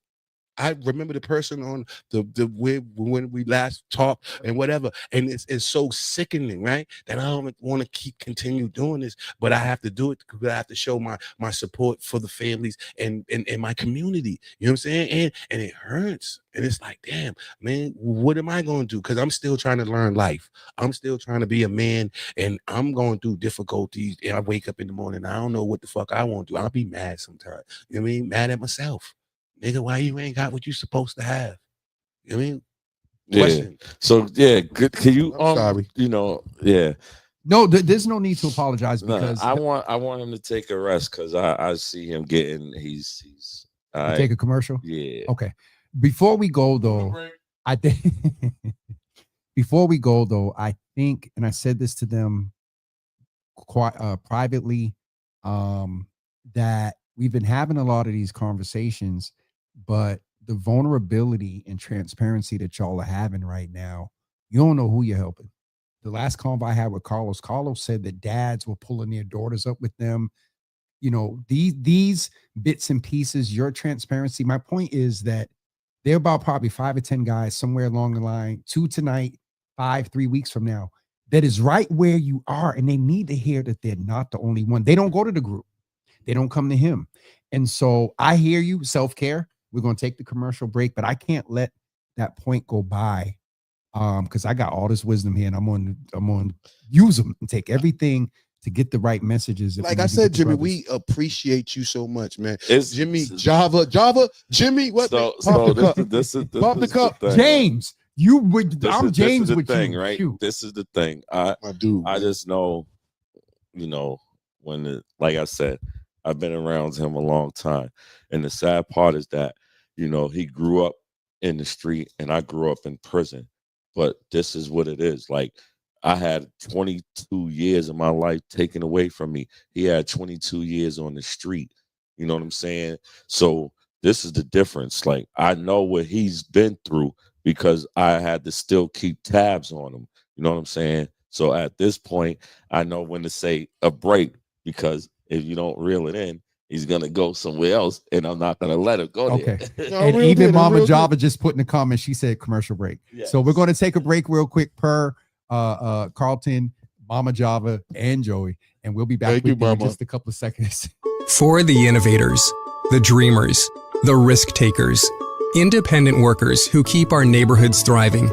B: I remember the person on when we last talked and whatever, and it's so sickening, right? That I don't want to continue doing this, but I have to do it because I have to show my support for the families and my community. You know what I'm saying? And it hurts, and it's like, damn, man, what am I going to do? Because I'm still trying to learn life. I'm still trying to be a man, and I'm going through difficulties. And I wake up in the morning, I don't know what the fuck I want to do. I'll be mad sometimes. You know what I mean? Mad at myself. Nigga, why you ain't got what you supposed to have? You know what I mean? Question.
C: Yeah. So good. Can you?
B: I'm sorry.
C: Yeah.
A: No, there's no need to apologize, because
C: I want him to take a rest, because I see him getting he's
A: take a commercial.
C: Yeah.
A: Okay. Before we go though, I think I think, and I said this to them quite privately, that we've been having a lot of these conversations, but the vulnerability and transparency that y'all are having right now, you don't know who you're helping. The last convo I had with Carlos said that dads were pulling their daughters up with them. These bits and pieces, your transparency. My point is that there are about probably 5 or 10 guys somewhere along the line, 2 tonight, 5, 3 weeks from now, that is right where you are. And they need to hear that they're not the only one. They don't go to the group. They don't come to him. And so I hear you, self-care. We're going to take the commercial break, but I can't let that point go by, because I got all this wisdom here, and I'm going to use them and take everything to get the right messages.
B: Like I said, Jimmy, we appreciate you so much, man.
C: It's
B: Jimmy, Java, Jimmy, what?
C: So this is
B: the cup.
C: thing,
A: James, you would. I'm James with
C: thing,
A: you,
C: right?
A: Shoot.
C: This is the thing. I just know, like I said, I've been around him a long time, and the sad part is that he grew up in the street, and I grew up in prison. But this is what it is. Like, I had 22 years of my life taken away from me. He had 22 years on the street. You know what I'm saying? So this is the difference. Like, I know what he's been through, because I had to still keep tabs on him. You know what I'm saying? So at this point, I know when to say a break, because if you don't reel it in, he's gonna go somewhere else, and I'm not gonna let him go there.
A: No, and even Mama Java just put in the comments, she said commercial break. Yes. So we're going to take a break real quick. Per Carlton, Mama Java, and Joey. And we'll be back
B: Thank you,
A: with you in
B: Mama.
A: just a couple of seconds.
D: For the innovators, the dreamers, the risk takers, independent workers who keep our neighborhoods thriving,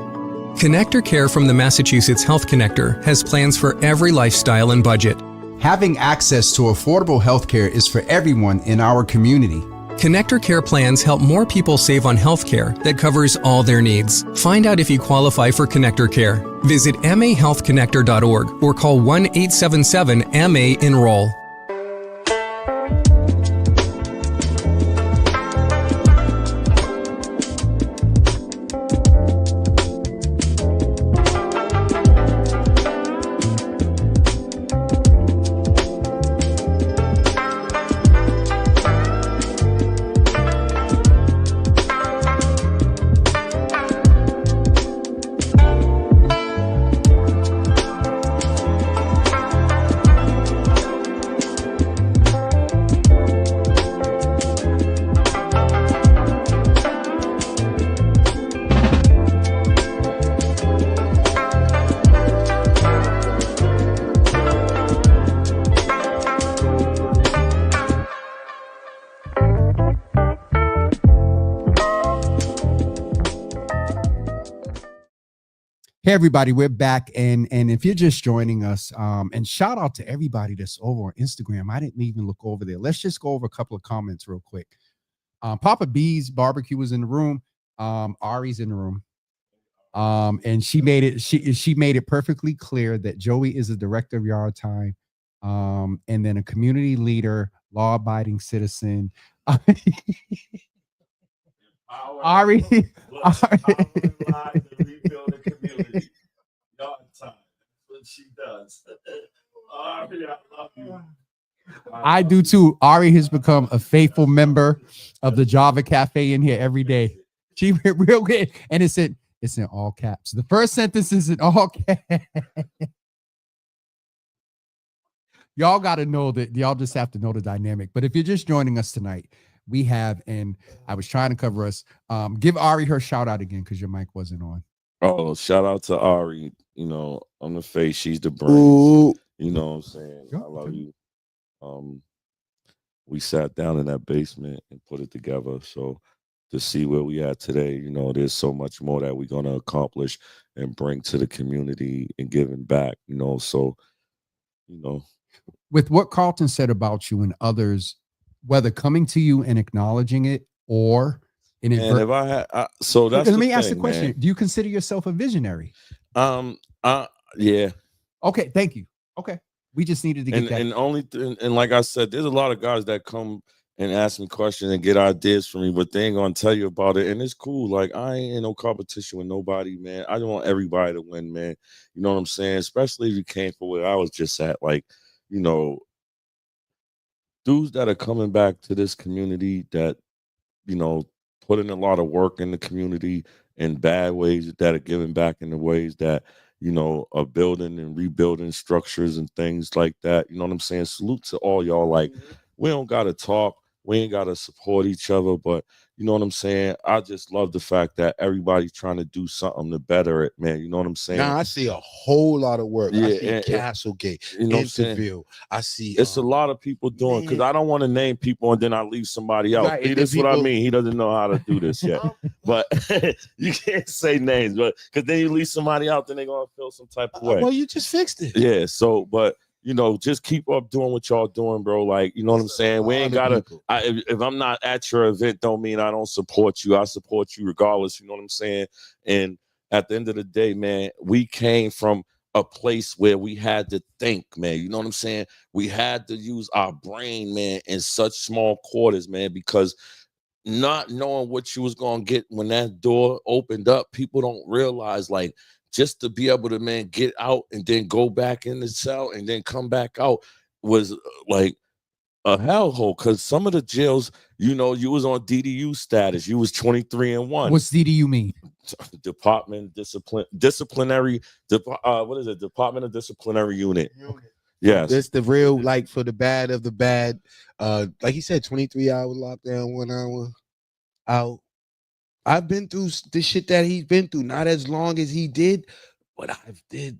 D: Connector Care from the Massachusetts Health Connector has plans for every lifestyle and budget.
A: Having access to affordable healthcare is for everyone in our community.
D: Connector Care plans help more people save on healthcare that covers all their needs. Find out if you qualify for Connector Care. Visit mahealthconnector.org or call 1-877-MA-ENROLL.
A: Hey everybody, we're back, and if you're just joining us, and shout out to everybody that's over on Instagram. I didn't even look over there. Let's just go over a couple of comments real quick. Papa B's barbecue was in the room. Ari's in the room, and she made it perfectly clear that Joey is the director of Yardtime, and then a community leader, law-abiding citizen. Ari.
C: She does. Ari, I love you.
A: I do too. Ari has become a faithful member of the Java Cafe in here every day. She real good, and it's in all caps. The first sentence is in all caps. Y'all got to know that. Y'all just have to know the dynamic. But if you're just joining us tonight, we have, and I was trying to cover us. Give Ari her shout out again because your mic wasn't on.
C: Oh, shout out to Ari. You know, on the face, she's the brains.
B: Ooh.
C: You know what I'm saying? I love you. We sat down in that basement and put it together. So to see where we at today, you know, there's so much more that we're gonna accomplish and bring to the community and giving back, you know. So, you know.
A: With what Carlton said about you and others, whether coming to you and acknowledging it or
C: And if I had so that's
A: let me ask the question.
C: man.
A: Do you consider yourself a visionary?
C: Yeah.
A: Okay, thank you. Okay. We just needed to get that.
C: And like I said, there's a lot of guys that come and ask me questions and get ideas from me, but they ain't gonna tell you about it. And it's cool. Like, I ain't in no competition with nobody, man. I want everybody to win, man. You know what I'm saying? Especially if you came from where I was just at. Like, you know, dudes that are coming back to this community that, you know, put in a lot of work in the community in bad ways, that are giving back in the ways that, you know, are building and rebuilding structures and things like that. You know what I'm saying? Salute to all y'all. Like, we don't gotta talk, we ain't gotta support each other, but you know what I'm saying? I just love the fact that everybody's trying to do something to better it, man. You know what I'm saying?
B: Now I see a whole lot of work.
C: Yeah,
B: I see
C: and
B: Castlegate,
C: you know what I'm saying?
B: Interville. I see
C: It's a lot of people doing, because I don't want to name people and then I leave somebody out.
B: Right,
C: See,
B: and
C: this is what I
B: people-
C: mean. He doesn't know how to do this yet. But you can't say names, but because then you leave somebody out, then they're gonna feel some type of way.
B: Well, you just fixed it.
C: Yeah. So, but you know, just keep up doing what y'all doing, bro. Like, you know what I'm saying? We ain't gotta. If I'm not at your event, don't mean I don't support you. I support you regardless. You know what I'm saying? And at the end of the day, man, we came from a place where we had to think, man. You know what I'm saying? We had to use our brain, man, in such small quarters, man, because not knowing what you was gonna get when that door opened up, people don't realize, like, just to be able to, man, get out and then go back in the cell and then come back out was like a hellhole. Because some of the jails, you know, you was on DDU status, you was 23 and 1.
A: What's DDU mean?
C: Department disciplinary. What is it? Department of Disciplinary Unit. Yes,
B: It's the real, like, for the bad of the bad. Like he said, 23-hour lockdown, 1 hour out. I've been through the shit that he's been through, not as long as he did, what I've did,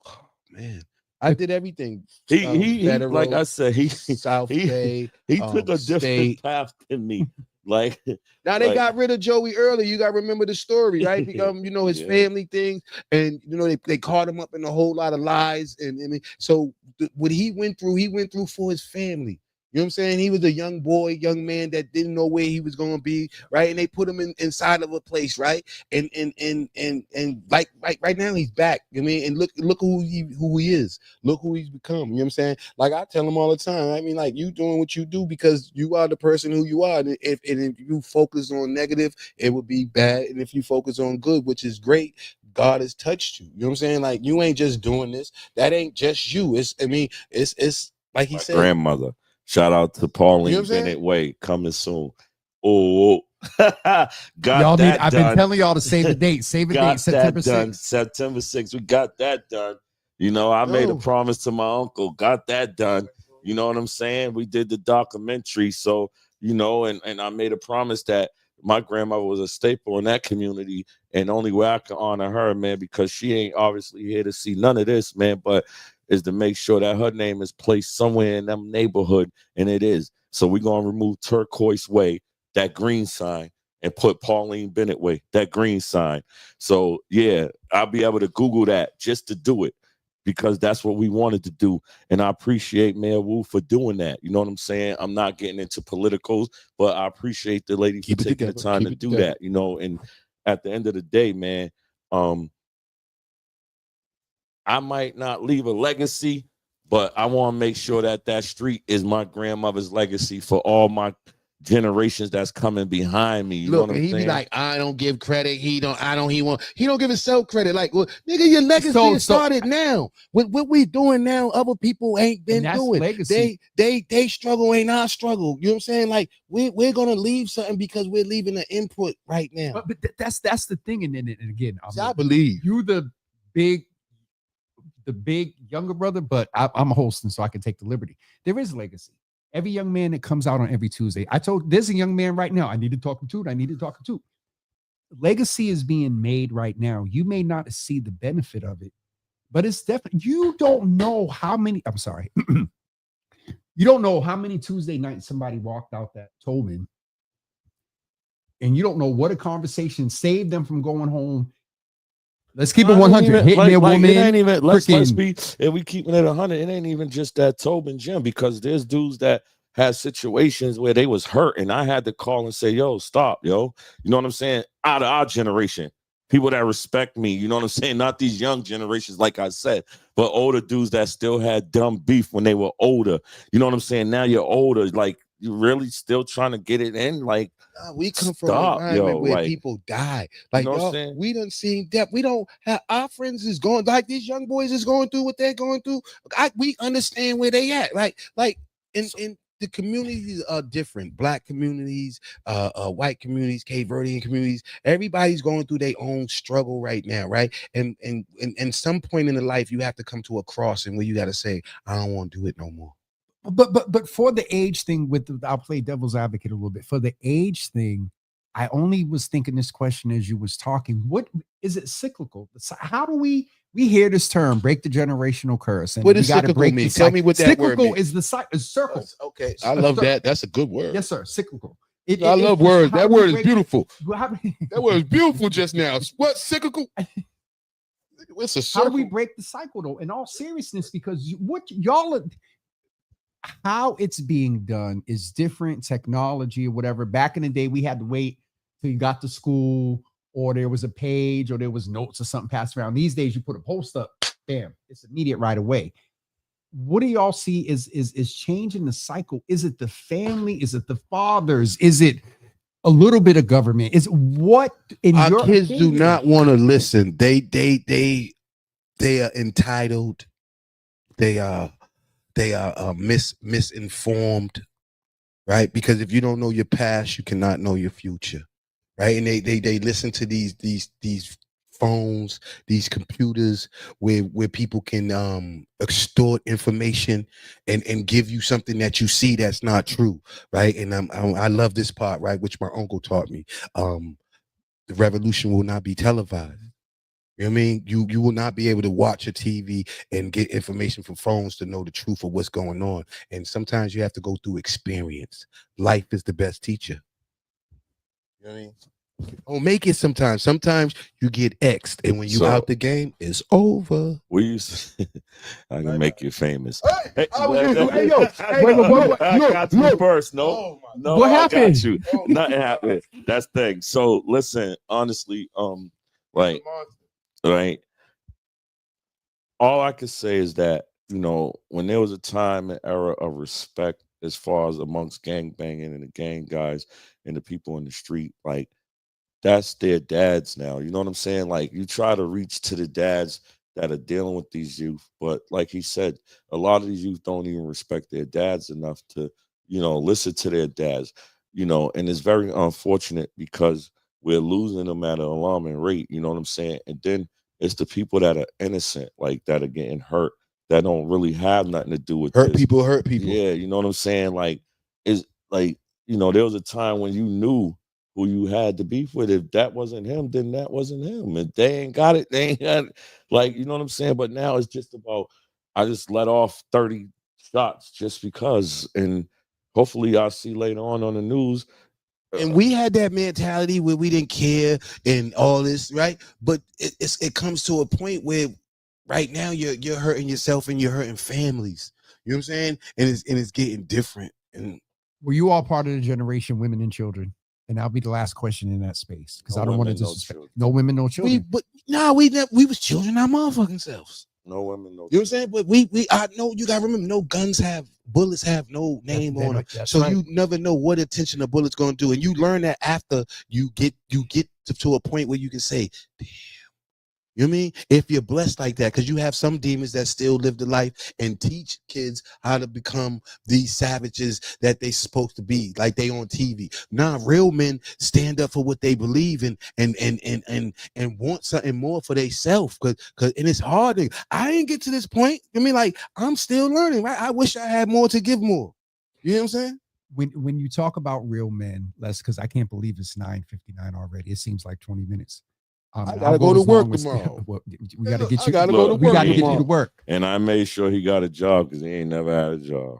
B: oh, man, I did everything.
C: He
B: Federal,
C: like I said,
B: South Bay,
C: he took a different
B: state.
C: path than me. Like
B: Now they
C: like,
B: got rid of Joey early. You got to remember the story, right? Because his
C: Yeah.
B: family thing, and they caught him up in a whole lot of lies, and I mean, so what he went through for his family. You know what I'm saying? He was a young boy, young man that didn't know where he was going to be, right? And they put him inside of a place, right? And like right now he's back. I mean, and look who he is. Look who he's become. You know what I'm saying? Like I tell him all the time. I mean, like you doing what you do because you are the person who you are. And if you focus on negative, it would be bad. And if you focus on good, which is great, God has touched you. You know what I'm saying? Like you ain't just doing this. That ain't just you. It's like he
C: my
B: said,
C: grandmother. Shout out to Pauline
B: You know what I'm saying?
C: Bennett Way, coming soon. Oh, got
A: Y'all need.
C: that
A: I've
C: done.
A: been telling y'all to save the date. Save the date.
C: Got
A: September
C: that done.
A: 6th.
C: September 6th. We got that done. I made a
B: Yo.
C: promise to my uncle. Got that done. You know what I'm saying? We did the documentary. So, and I made a promise that my grandmother was a staple in that community. And only way I can honor her, man, because she ain't obviously here to see none of this, man, but is to make sure that her name is placed somewhere in them neighborhood. And it is. So we're going to remove Turquoise Way, that green sign, and put Pauline Bennett Way, that green sign. So, yeah, I'll be able to Google that just to do it because that's what we wanted to do. And I appreciate Mayor Wu for doing that. You know what I'm saying? I'm not getting into politicals, but I appreciate the lady for taking the time to do that, and at the end of the day, man, I might not leave a legacy, but I want to make sure that street is my grandmother's legacy for all my generations that's coming behind me. You know what I'm
B: and he
C: saying?
B: be like, I don't give credit. He don't give himself credit. Like, well, nigga, your legacy started now. What we doing now, other people ain't been doing.
A: Legacy.
B: They struggle ain't our struggle. You know what I'm saying? Like, we're gonna leave something because we're leaving an input right now.
A: But that's the thing. And again,
B: I believe
A: you the big younger brother, but I'm a hosting, so I can take the liberty. There is legacy. Every young man that comes out on every Tuesday, there's a young man right now. I need to talk to. Legacy is being made right now. You may not see the benefit of it, but it's definitely, you don't know how many, I'm sorry. You don't know how many Tuesday nights somebody walked out that Tobin, and you don't know what a conversation saved them from going home. Let's keep it 100. Hitting their woman.
C: It ain't even, let's be, if we keeping it 100, it ain't even just that Tobin Jim, because there's dudes that had situations where they was hurt, and I had to call and say, yo, stop, yo. You know what I'm saying? Out of our generation, people that respect me, you know what I'm saying? Not these young generations, like I said, but older dudes that still had dumb beef when they were older. You know what I'm saying? Now you're older, like, you really still trying to get it in, like,
B: we come from an environment where people die. Like, y'all, we done seen death. We don't have, our friends is going, like these young boys is going through what they're going through. We understand where they at. Like in the communities are different. Black communities, white communities, Cape Verdean communities. Everybody's going through their own struggle right now, right? And some point in the life, you have to come to a crossing where you got to say, I don't want to do it no more.
A: But for the age thing, I'll play devil's advocate a little bit. For the age thing, I only was thinking this question as you was talking. What is it cyclical? How do we hear this term, break the generational curse? And
B: what does cyclical mean? Tell me what that word means.
A: Cyclical is the circle.
B: Okay, I love that. That's a good word.
A: Yes, sir. Cyclical.
B: I love words. That word is beautiful. That word is beautiful just now. What cyclical? What's a circle?
A: How do we break the cycle, though? In all seriousness, because what y'all are, how it's being done is different. Technology or whatever. Back in the day, we had to wait till you got to school, or there was a page, or there was notes or something passed around. These days, you put a post up, bam, it's immediate right away. What do y'all see is changing the cycle? Is it the family? Is it the fathers? Is it a little bit of government? Is what in
B: our
A: your
B: kids
A: opinion?
B: do not want to listen. They are entitled. They are misinformed, right? Because if you don't know your past, you cannot know your future, right? And they listen to these phones, these computers where people can extort information and give you something that you see that's not true, right? And I love this part, right, which my uncle taught me. The revolution will not be televised. You know what I mean? You will not be able to watch a TV and get information from phones to know the truth of what's going on. And sometimes you have to go through experience. Life is the best teacher. You know what I mean? Don't make it sometimes. Sometimes you get X'd, and when you out the game, it's over.
C: We used to, I can make you famous.
B: Hey,
C: Hey,
B: yo,
C: I got you first. No,
A: What happened?
C: I got you. Nothing happened. That's the thing. So listen, honestly, like, right. All I can say is that, you know, when there was a time and era of respect as far as amongst gang banging and the gang guys and the people in the street, like, that's their dads now. You know what I'm saying? Like, you try to reach to the dads that are dealing with these youth, but like he said, a lot of these youth don't even respect their dads enough to, you know, listen to their dads, you know, and it's very unfortunate because we're losing them at an alarming rate. You know what I'm saying? And then it's the people that are innocent, like that are getting hurt, that don't really have nothing to do with
B: hurt
C: this.
B: people, hurt people.
C: Yeah, you know what I'm saying? Like, it's like, you know, there was a time when you knew who you had to beef with. If that wasn't him, then that wasn't him. If they ain't got it, they ain't got it. Like, you know what I'm saying? But now it's just about, I just let off 30 shots just because. And hopefully y'all see later on the news.
B: And we had that mentality where we didn't care and all this, right? But it comes to a point where right now you're hurting yourself and you're hurting families. You know what I'm saying? And it's getting different. And
A: Were you all part of the generation, women and children? And that'll be the last question in that space because
C: No
A: I don't want to
C: women, no
A: disrespect.
C: children.
A: No women, no children.
B: we was children our motherfucking selves.
C: No women, no.
B: You know what I'm saying? But I know you gotta remember, no guns have bullets have no name on them. So
A: right.
B: you never know what attention a bullet's gonna do. And you learn that after you get to a point where you can say, damn. You know what I mean? If you're blessed like that, because you have some demons that still live the life and teach kids how to become these savages that they supposed to be, like they on TV. Nah, real men stand up for what they believe in and want something more for themselves. Cause and it's hard. I ain't get to this point. I mean, like, I'm still learning, right? I wish I had more to give more. You know what I'm saying?
A: When you talk about real men, Les, because I can't believe it's 9:59 already. It seems like 20 minutes.
B: I gotta go to work tomorrow.
A: We gotta get you.
B: We
A: gotta get you to work.
C: And I made sure he got a job because he ain't never had a job.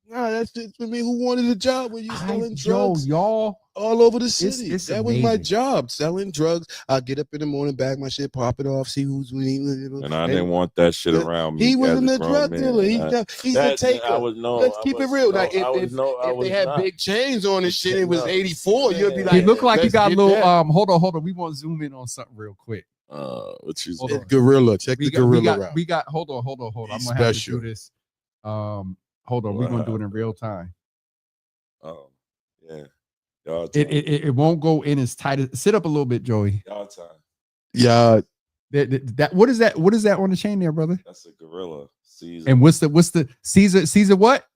B: Nah, that's just for me. Who wanted a job when you selling drugs?
A: Y'all
B: all over the city.
A: It's
B: that was my
A: amazing.
B: job, selling drugs. I get up in the morning, bag my shit, pop it off, see who's winning.
C: And I didn't want that shit around me.
B: He wasn't a drug dealer. He's a taker. Let's keep it real. Like if they had big chains on and shit, it was 84. You'd be like,
A: he looked like he got a little. Hold on. We want to zoom in on something real quick.
C: What you
B: say? Gorilla. Check the gorilla out.
A: We got. Hold on. I'm gonna have to do this. Hold on. We're gonna do it in real time.
C: Yeah.
A: It won't go in as tight as. Sit up a little bit, Joey.
C: Yardtime.
B: Yeah.
A: That what is that? What is that on the chain there, brother?
C: That's a gorilla. Caesar.
A: And what's the Caesar what?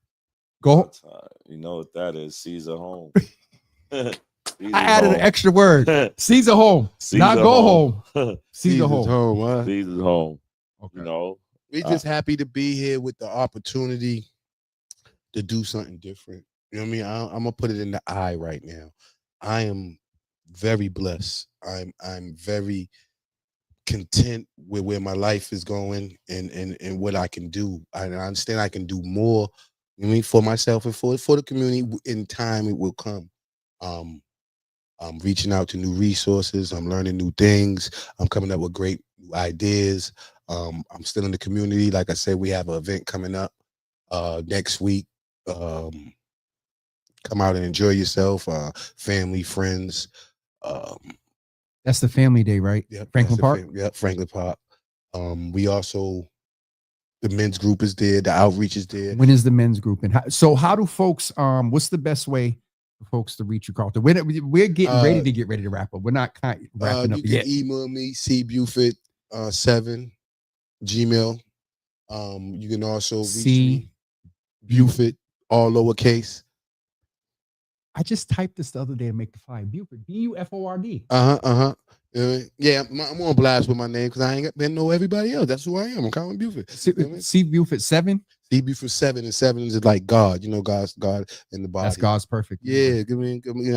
A: Go.
C: You know what that is? Caesar home.
A: I added an extra word. Caesar home. Not go home. Caesar home.
B: Huh?
C: Caesar's home.
A: Okay.
C: You know.
B: We're just happy to be here with the opportunity to do something different. You know what I mean? I'm gonna put it in the eye right now. I am very blessed. I'm very content with where my life is going and what I can do. I understand I can do more, you know what I mean, for myself and for the community. In time it will come. I'm reaching out to new resources. I'm learning new things. I'm coming up with great new ideas. I'm still in the community. Like I said, we have an event coming up next week. Come out and enjoy yourself, family, friends.
A: That's the family day, right?
B: Yeah,
A: Franklin Park.
B: Franklin Park. We also, the men's group is there. The outreach is there.
A: When is the men's group? And how do folks? What's the best way for folks to reach you, Carlton? We're getting ready to wrap up. We're not wrapping up yet.
B: You can email me cbufit7 Gmail. You can also reach me Bufit, all lowercase.
A: I just typed this the other day to make the flyer. Buford, Buford.
B: Yeah, I'm on blast with my name because I ain't know everybody else. That's who I am. I'm Colin Buford.
A: C Buford 7.
B: He be from 7, and 7 is like God, God in the body.
A: That's God's perfect.
B: Yeah,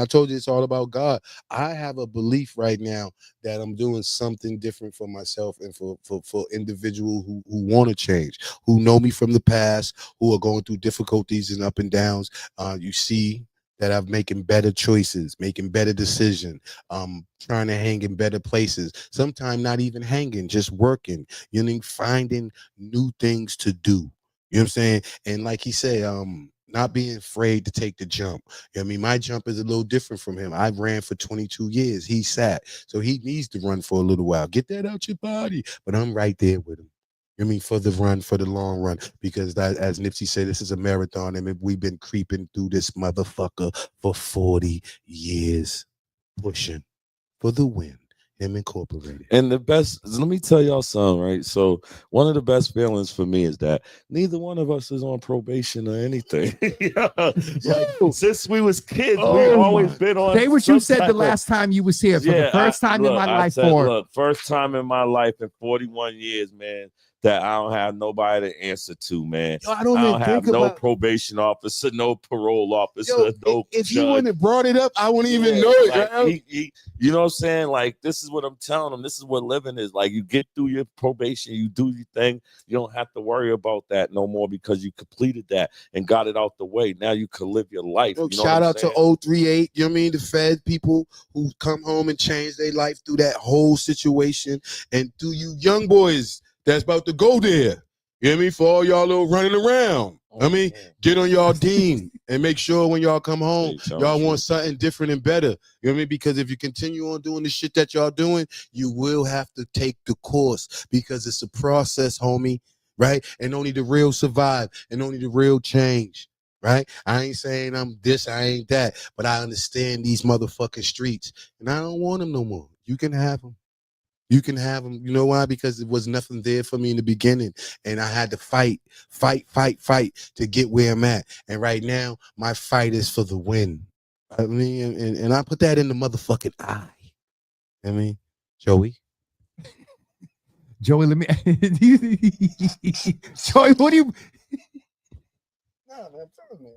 B: I told you it's all about God. I have a belief right now that I'm doing something different for myself and for individuals who want to change, who know me from the past, who are going through difficulties and up and downs. You see that I'm making better choices, making better decisions, trying to hang in better places. Sometimes not even hanging, just working, finding new things to do. You know what I'm saying? And like he said, not being afraid to take the jump. I mean, my jump is a little different from him. I ran for 22 years. He sat. So he needs to run for a little while. Get that out your body. But I'm right there with him. For the run, for the long run, because as Nipsey said, this is a marathon, and we've been creeping through this motherfucker for 40 years, pushing for the win. Him Incorporated.
C: And the best, let me tell y'all something, right? So one of the best feelings for me is that neither one of us is on probation or anything. Yeah. Like, since we was kids, we always been on.
A: Say what you said the last time you was here. For the first time in my life.
C: Look, first time in my life in 41 years, man, that I don't have nobody to answer to, man.
B: Yo, I
C: don't have no probation officer, no parole officer, no
B: if
C: judge.
B: you wouldn't have brought it up, I wouldn't even know it.
C: Like, you know what I'm saying? Like, this is what I'm telling them. This is what living is. Like, you get through your probation, you do your thing. You don't have to worry about that no more because you completed that and got it out the way. Now you can live your life.
B: Yo, shout out to 038, you know what I mean? The Fed people who come home and change their life through that whole situation, and through you young boys that's about to go there. You know what I mean? For all y'all little running around. Get on y'all team and make sure when y'all come home, y'all want something different and better. You know what I mean? Because if you continue on doing the shit that y'all doing, you will have to take the course, because it's a process, homie, right? And only the real survive, and only the real change, right? I ain't saying I'm this, I ain't that, but I understand these motherfucking streets, and I don't want them no more. You can have them. You can have them. You know why? Because it was nothing there for me in the beginning. And I had to fight to get where I'm at. And right now, my fight is for the win. I mean, and I put that in the motherfucking eye. I mean, Joey,
A: let me. Joey, what do you?
B: Nah, man, tell me,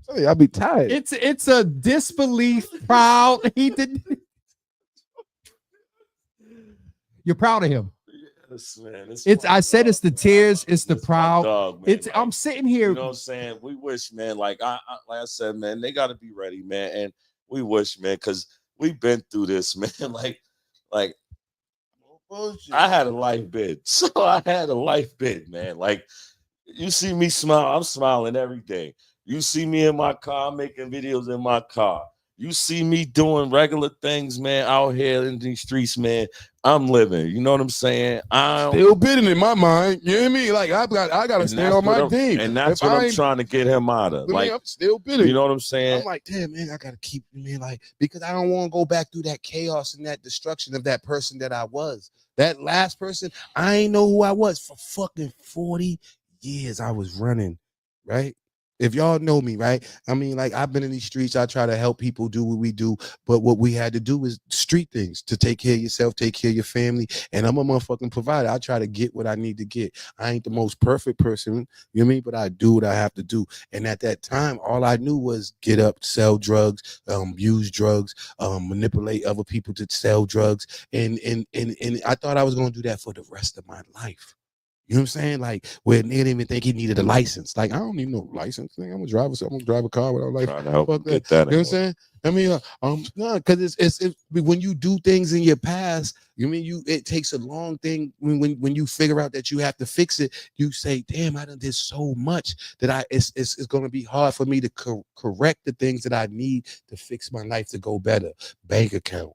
B: sorry, I'll be tired.
A: It's a disbelief, proud. He didn't. You're proud of him.
C: Yes, man.
A: I said it's the tears, it's the proud.
C: Dog, man.
A: I'm sitting here.
C: You know what I'm saying? We wish, man, like I said, man, they got to be ready, man. And we wish, man, because we've been through this, man. like I had a life bid. So I had a life bid, man. Like, you see me smile, I'm smiling every day. You see me in my car, making videos in my car. You see me doing regular things, man, out here in these streets, man. I'm living. You know what I'm saying? I'm
B: still bidding in my mind. You know what I mean? Like, I got to stay on my team.
C: And that's what I'm trying to get him out of. Like,
B: I'm still bidding.
C: You know what I'm saying?
B: I'm like, damn, man, I got to keep, like, because I don't want to go back through that chaos and that destruction of that person that I was. That last person, I ain't know who I was for fucking 40 years. I was running, right? If y'all know me, right? I mean, like, I've been in these streets. I try to help people do what we do. But what we had to do is street things to take care of yourself, take care of your family. And I'm a motherfucking provider. I try to get what I need to get. I ain't the most perfect person, you know what I mean? But I do what I have to do. And at that time, all I knew was get up, sell drugs, use drugs, manipulate other people to sell drugs. And I thought I was going to do that for the rest of my life. You know what I'm saying? Like, where they didn't even think he needed a license. Like, I don't need no license. I'm gonna drive a car without a license.
C: Trying to help get that.
B: You know what I'm saying? I mean, no, because it's when you do things in your past, it takes a long thing when you figure out that you have to fix it. You say, damn, I done did so much that it's gonna be hard for me to correct the things that I need to fix my life to go better. Bank account,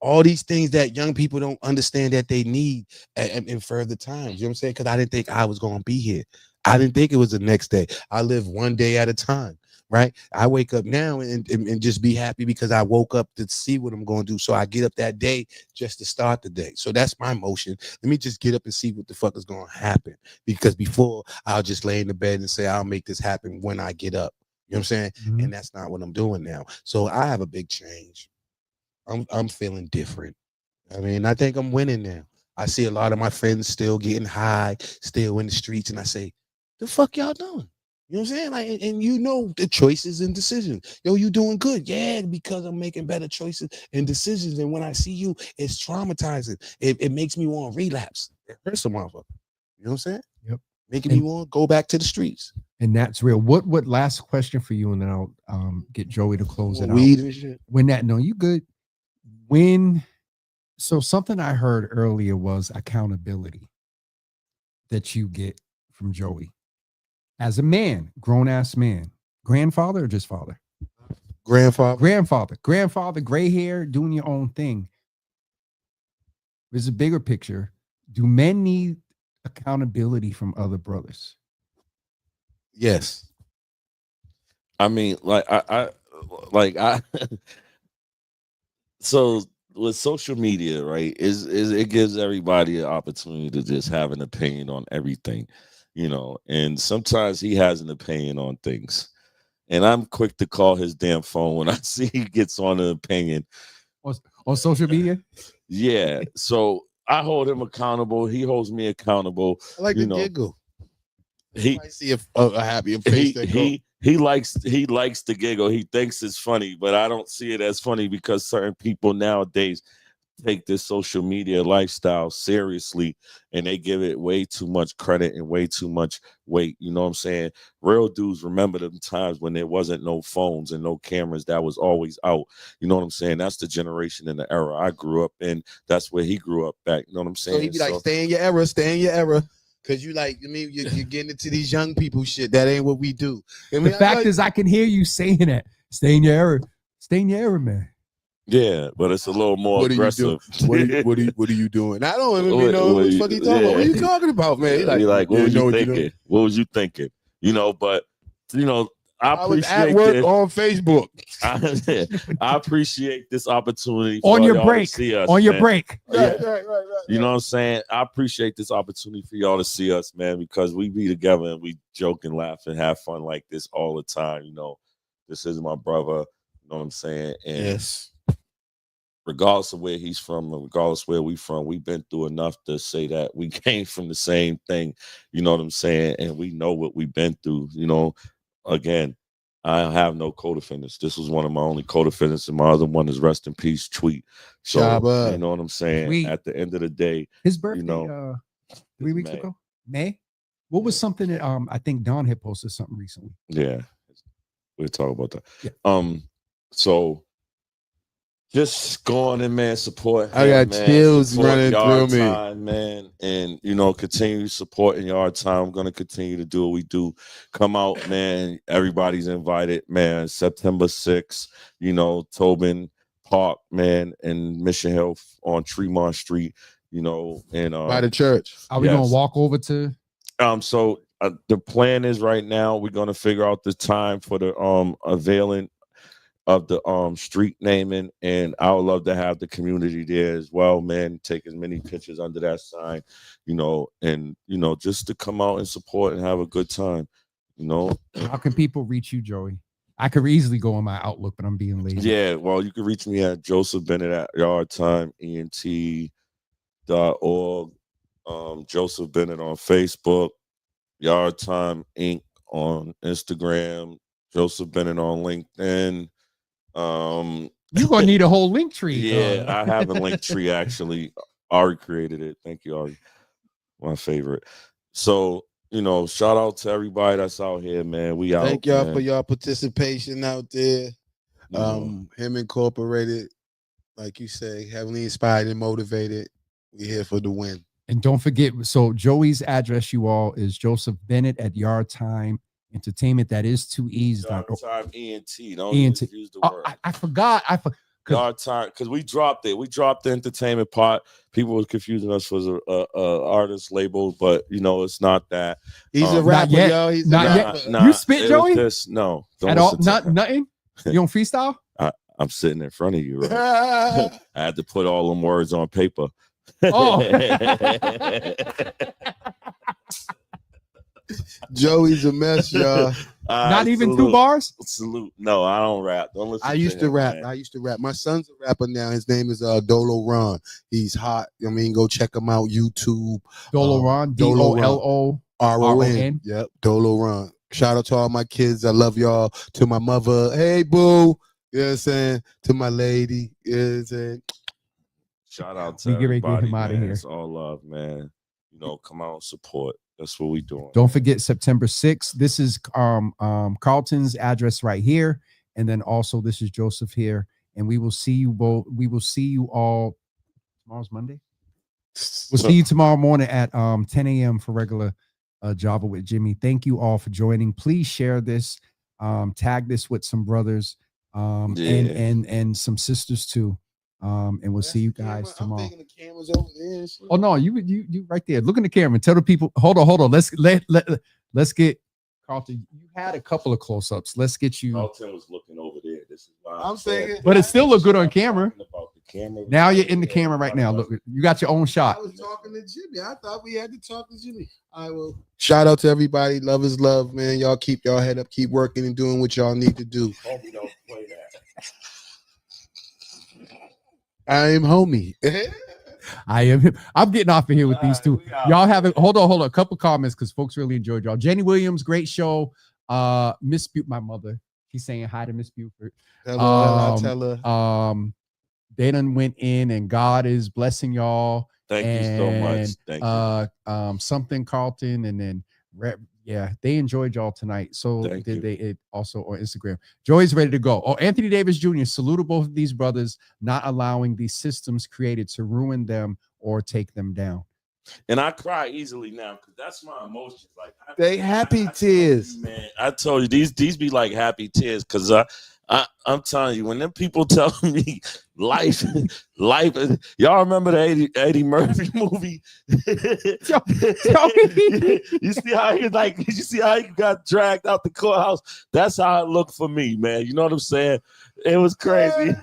B: all these things that young people don't understand that they need in further times. You know what I'm saying? Because I didn't think I was going to be here. I didn't think it was the next day. I live one day at a time, right? I wake up now and just be happy because I woke up to see what I'm going to do. So I get up that day just to start the day. So that's my motion. Let me just get up and see what the fuck is going to happen. Because before, I'll just lay in the bed and say, I'll make this happen when I get up. You know what I'm saying? Mm-hmm. And that's not what I'm doing now. So I have a big change. I'm feeling different. I mean, I think I'm winning now. I see a lot of my friends still getting high, still in the streets, and I say, the fuck y'all doing? You know what I'm saying? Like, and you know the choices and decisions. Yo, you doing good. Yeah, because I'm making better choices and decisions. And when I see you, it's traumatizing. It makes me want to relapse. It hurts a motherfucker. You know what I'm saying?
A: Yep.
B: Making me want to go back to the streets.
A: And that's real. What last question for you, and then I'll get Joey to close it out.
B: Weed and shit.
A: No, you good. So something I heard earlier was accountability that you get from Joey as a man, grown ass man, grandfather or just father? Grandfather, gray hair, doing your own thing. There's a bigger picture. Do men need accountability from other brothers?
B: Yes.
C: I mean, I so with social media, right, is it gives everybody an opportunity to just have an opinion on everything, you know, and sometimes he has an opinion on things. And I'm quick to call his damn phone when I see he gets on an opinion.
A: On social media?
C: Yeah. So I hold him accountable. He holds me accountable.
B: I like the giggle.
C: He
B: I see a happier face.
C: He likes the giggle. He thinks it's funny, but I don't see it as funny because certain people nowadays take this social media lifestyle seriously and they give it way too much credit and way too much weight. You know what I'm saying? Real dudes remember them times when there wasn't no phones and no cameras, that was always out. You know what I'm saying? That's the generation and the era I grew up in. That's where he grew up back. You know what I'm saying?
B: So he'd be like, stay in your era. Cause you like, I mean, you're getting into these young people shit. That ain't what we do. I mean,
A: the fact is, I can hear you saying that. Stay in your era, man.
C: Yeah, but it's a little more aggressive.
B: What are you doing? I don't even know what the fuck you talking about. What are you talking about, man?
C: You're like, what was you thinking? What was you thinking? You know, but you know, I
B: was at work on Facebook.
C: I appreciate this opportunity
A: on your break.
C: To see us,
A: on your
C: man.
A: break.
B: Right.
C: You know what I'm saying? I appreciate this opportunity for y'all to see us, man, because we be together and we joke and laugh and have fun like this all the time. You know, this is my brother. You know what I'm saying? And
B: yes.
C: Regardless of where he's from, regardless of where we from, we've been through enough to say that we came from the same thing. You know what I'm saying? And we know what we've been through. You know, again, I have no co-defendants. This was one of my only co-defendants, and my other one is rest in peace, Tweet. So you know what I'm saying?
A: Tweet.
C: At the end of the day,
A: his birthday,
C: you know,
A: 3 weeks ago, May. What was something that I think Don had posted something recently?
C: Yeah, we'll talk about that.
A: Yeah.
C: So just go on in, man. Support him,
B: I got
C: man.
B: chills
C: Support
B: running through
C: Yardtime, man. And you know, continue supporting Yardtime. I'm gonna continue to do what we do. Come out, man. Everybody's invited, man. September 6th, you know, Tobin Park, man, and Mission Hill on Tremont Street, you know, and
B: by the church.
A: Are we gonna walk over to?
C: So the plan is right now we're gonna figure out the time for the unveiling of the street naming, and I would love to have the community there as well, man. Take as many pictures under that sign, you know, and you know, just to come out and support and have a good time, you know.
A: How can people reach you, Joey? I could easily go on my Outlook, but I'm being lazy.
C: Yeah, well, you can reach me at Joseph Bennett at yardtimeent.org. Joseph Bennett on Facebook, Yardtime Inc. on Instagram, Joseph Bennett on LinkedIn.
A: You're gonna need a whole link tree.
C: Yeah, I have a link tree actually. Ari created it. Thank you, Ari. My favorite. So, you know, shout out to everybody that's out here, man. We out.
B: Thank y'all
C: man.
B: for y'all participation out there. Him Incorporated, like you say, heavily inspired and motivated. We're here for the win.
A: And don't forget, so Joey's address, you all, is Joseph Bennett at Yardtime Entertainment. That is 2 E's.
C: Yardtime ENT. Don't
A: ENT.
C: use the word.
A: I forgot.
C: Yardtime, because we dropped it. We dropped the entertainment part. People were confusing us for a artist label, but you know it's not that.
B: He's a rapper, yo. He's
A: not
B: a rapper.
A: Yet. You spit, Joey?
C: No,
A: at all. Nothing. You don't freestyle.
C: I'm sitting in front of you, right? I had to put all them words on paper.
A: Oh.
B: Joey's a mess, y'all.
A: Not even
C: salute.
A: 2 bars?
C: Salute. No, I don't rap. Don't listen
B: I used to
C: him,
B: rap.
C: man.
B: I used to rap. My son's a rapper now. His name is Dolo Ron. He's hot. I mean, go check him out. YouTube.
A: Dolo Ron,
B: Dolo
A: DOLORON.
B: Yep, Dolo Ron. Shout out to all my kids. I love y'all. To my mother, hey boo. You know what I'm saying? To my lady. You know what I'm saying?
C: Shout out to
A: We get ready to get
C: everybody,
A: him out of
C: man.
A: here.
C: It's all love, man. You know, come out and support. That's what we doing.
A: Don't forget September 6th. This is Carlton's address right here. And then also this is Joseph here. And we will see you both. We will see you all. Tomorrow's Monday. We'll see you tomorrow morning at 10 a.m. for regular Java with Jimmy. Thank you all for joining. Please share this. Tag this with some brothers and some sisters too. And we'll see you guys tomorrow.
B: I'm thinking the camera's over there.
A: Oh no, you right there. Look in the camera and tell the people. Hold on. Let's get Carlton. You had a couple of close-ups. Let's get you.
C: Carlton was looking over there. This is why
B: I'm saying,
A: but it still look good on camera.
C: About the camera.
A: Now you're in the camera right now. Look, you got your own shot.
B: I was talking to Jimmy. I thought we had to talk to Jimmy. I will. Shout out to everybody. Love is love, man. Y'all keep y'all head up. Keep working and doing what y'all need to do.
C: Homie, don't play that.
B: I am homie.
A: I am. I'm getting off of here with these two. Y'all have it. Hold on. A couple comments because folks really enjoyed y'all. Jenny Williams, great show. Miss Buford, my mother. She's saying hi to Miss Buford.
B: I'll tell her.
A: They done went in and God is blessing y'all.
C: Thank you so much. Thank you.
A: Something Carlton and then yeah, they enjoyed y'all tonight. So
C: Thank you.
A: they it also on Instagram. Joey's ready to go. Oh, Anthony Davis Jr. Salute to both of these brothers, not allowing these systems created to ruin them or take them down.
C: And I cry easily now because that's my emotions. Like
B: They happy tears.
C: Man, I told you these be like happy tears because I'm telling you, when them people tell me life, y'all remember the Eddie Murphy movie? You see how he got dragged out the courthouse? That's how it looked for me, man. You know what I'm saying? It was crazy.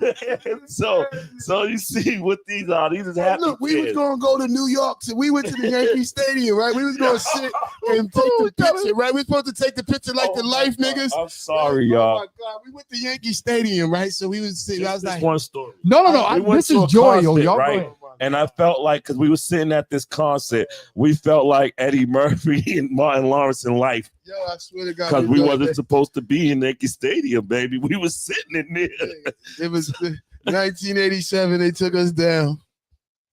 C: so you see what these are. These is happy.
B: Look, we was gonna go to New York. So we went to the Yankee Stadium, right? We was gonna sit and take the picture, right? We were supposed to take the picture like the life niggas.
C: I'm sorry, y'all.
B: Oh my God, we went to Yankee Stadium, right? So we was sitting. I was like,
C: one story.
A: No. This is Joy, yo. Y'all
C: right? And I felt like because we were sitting at this concert, we felt like Eddie Murphy and Martin Lawrence in life.
B: Yo, I swear to God,
C: because we wasn't supposed to be in Yankee Stadium, baby. We was sitting in there.
B: It was 1987. They took us down.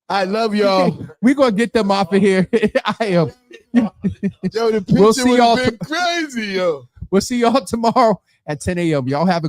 B: I love y'all.
A: We're gonna get them off of here. I am.
B: Yo, the picture
A: We'll see y'all
B: been crazy, yo.
A: We'll see y'all tomorrow at 10 a.m. Y'all have a good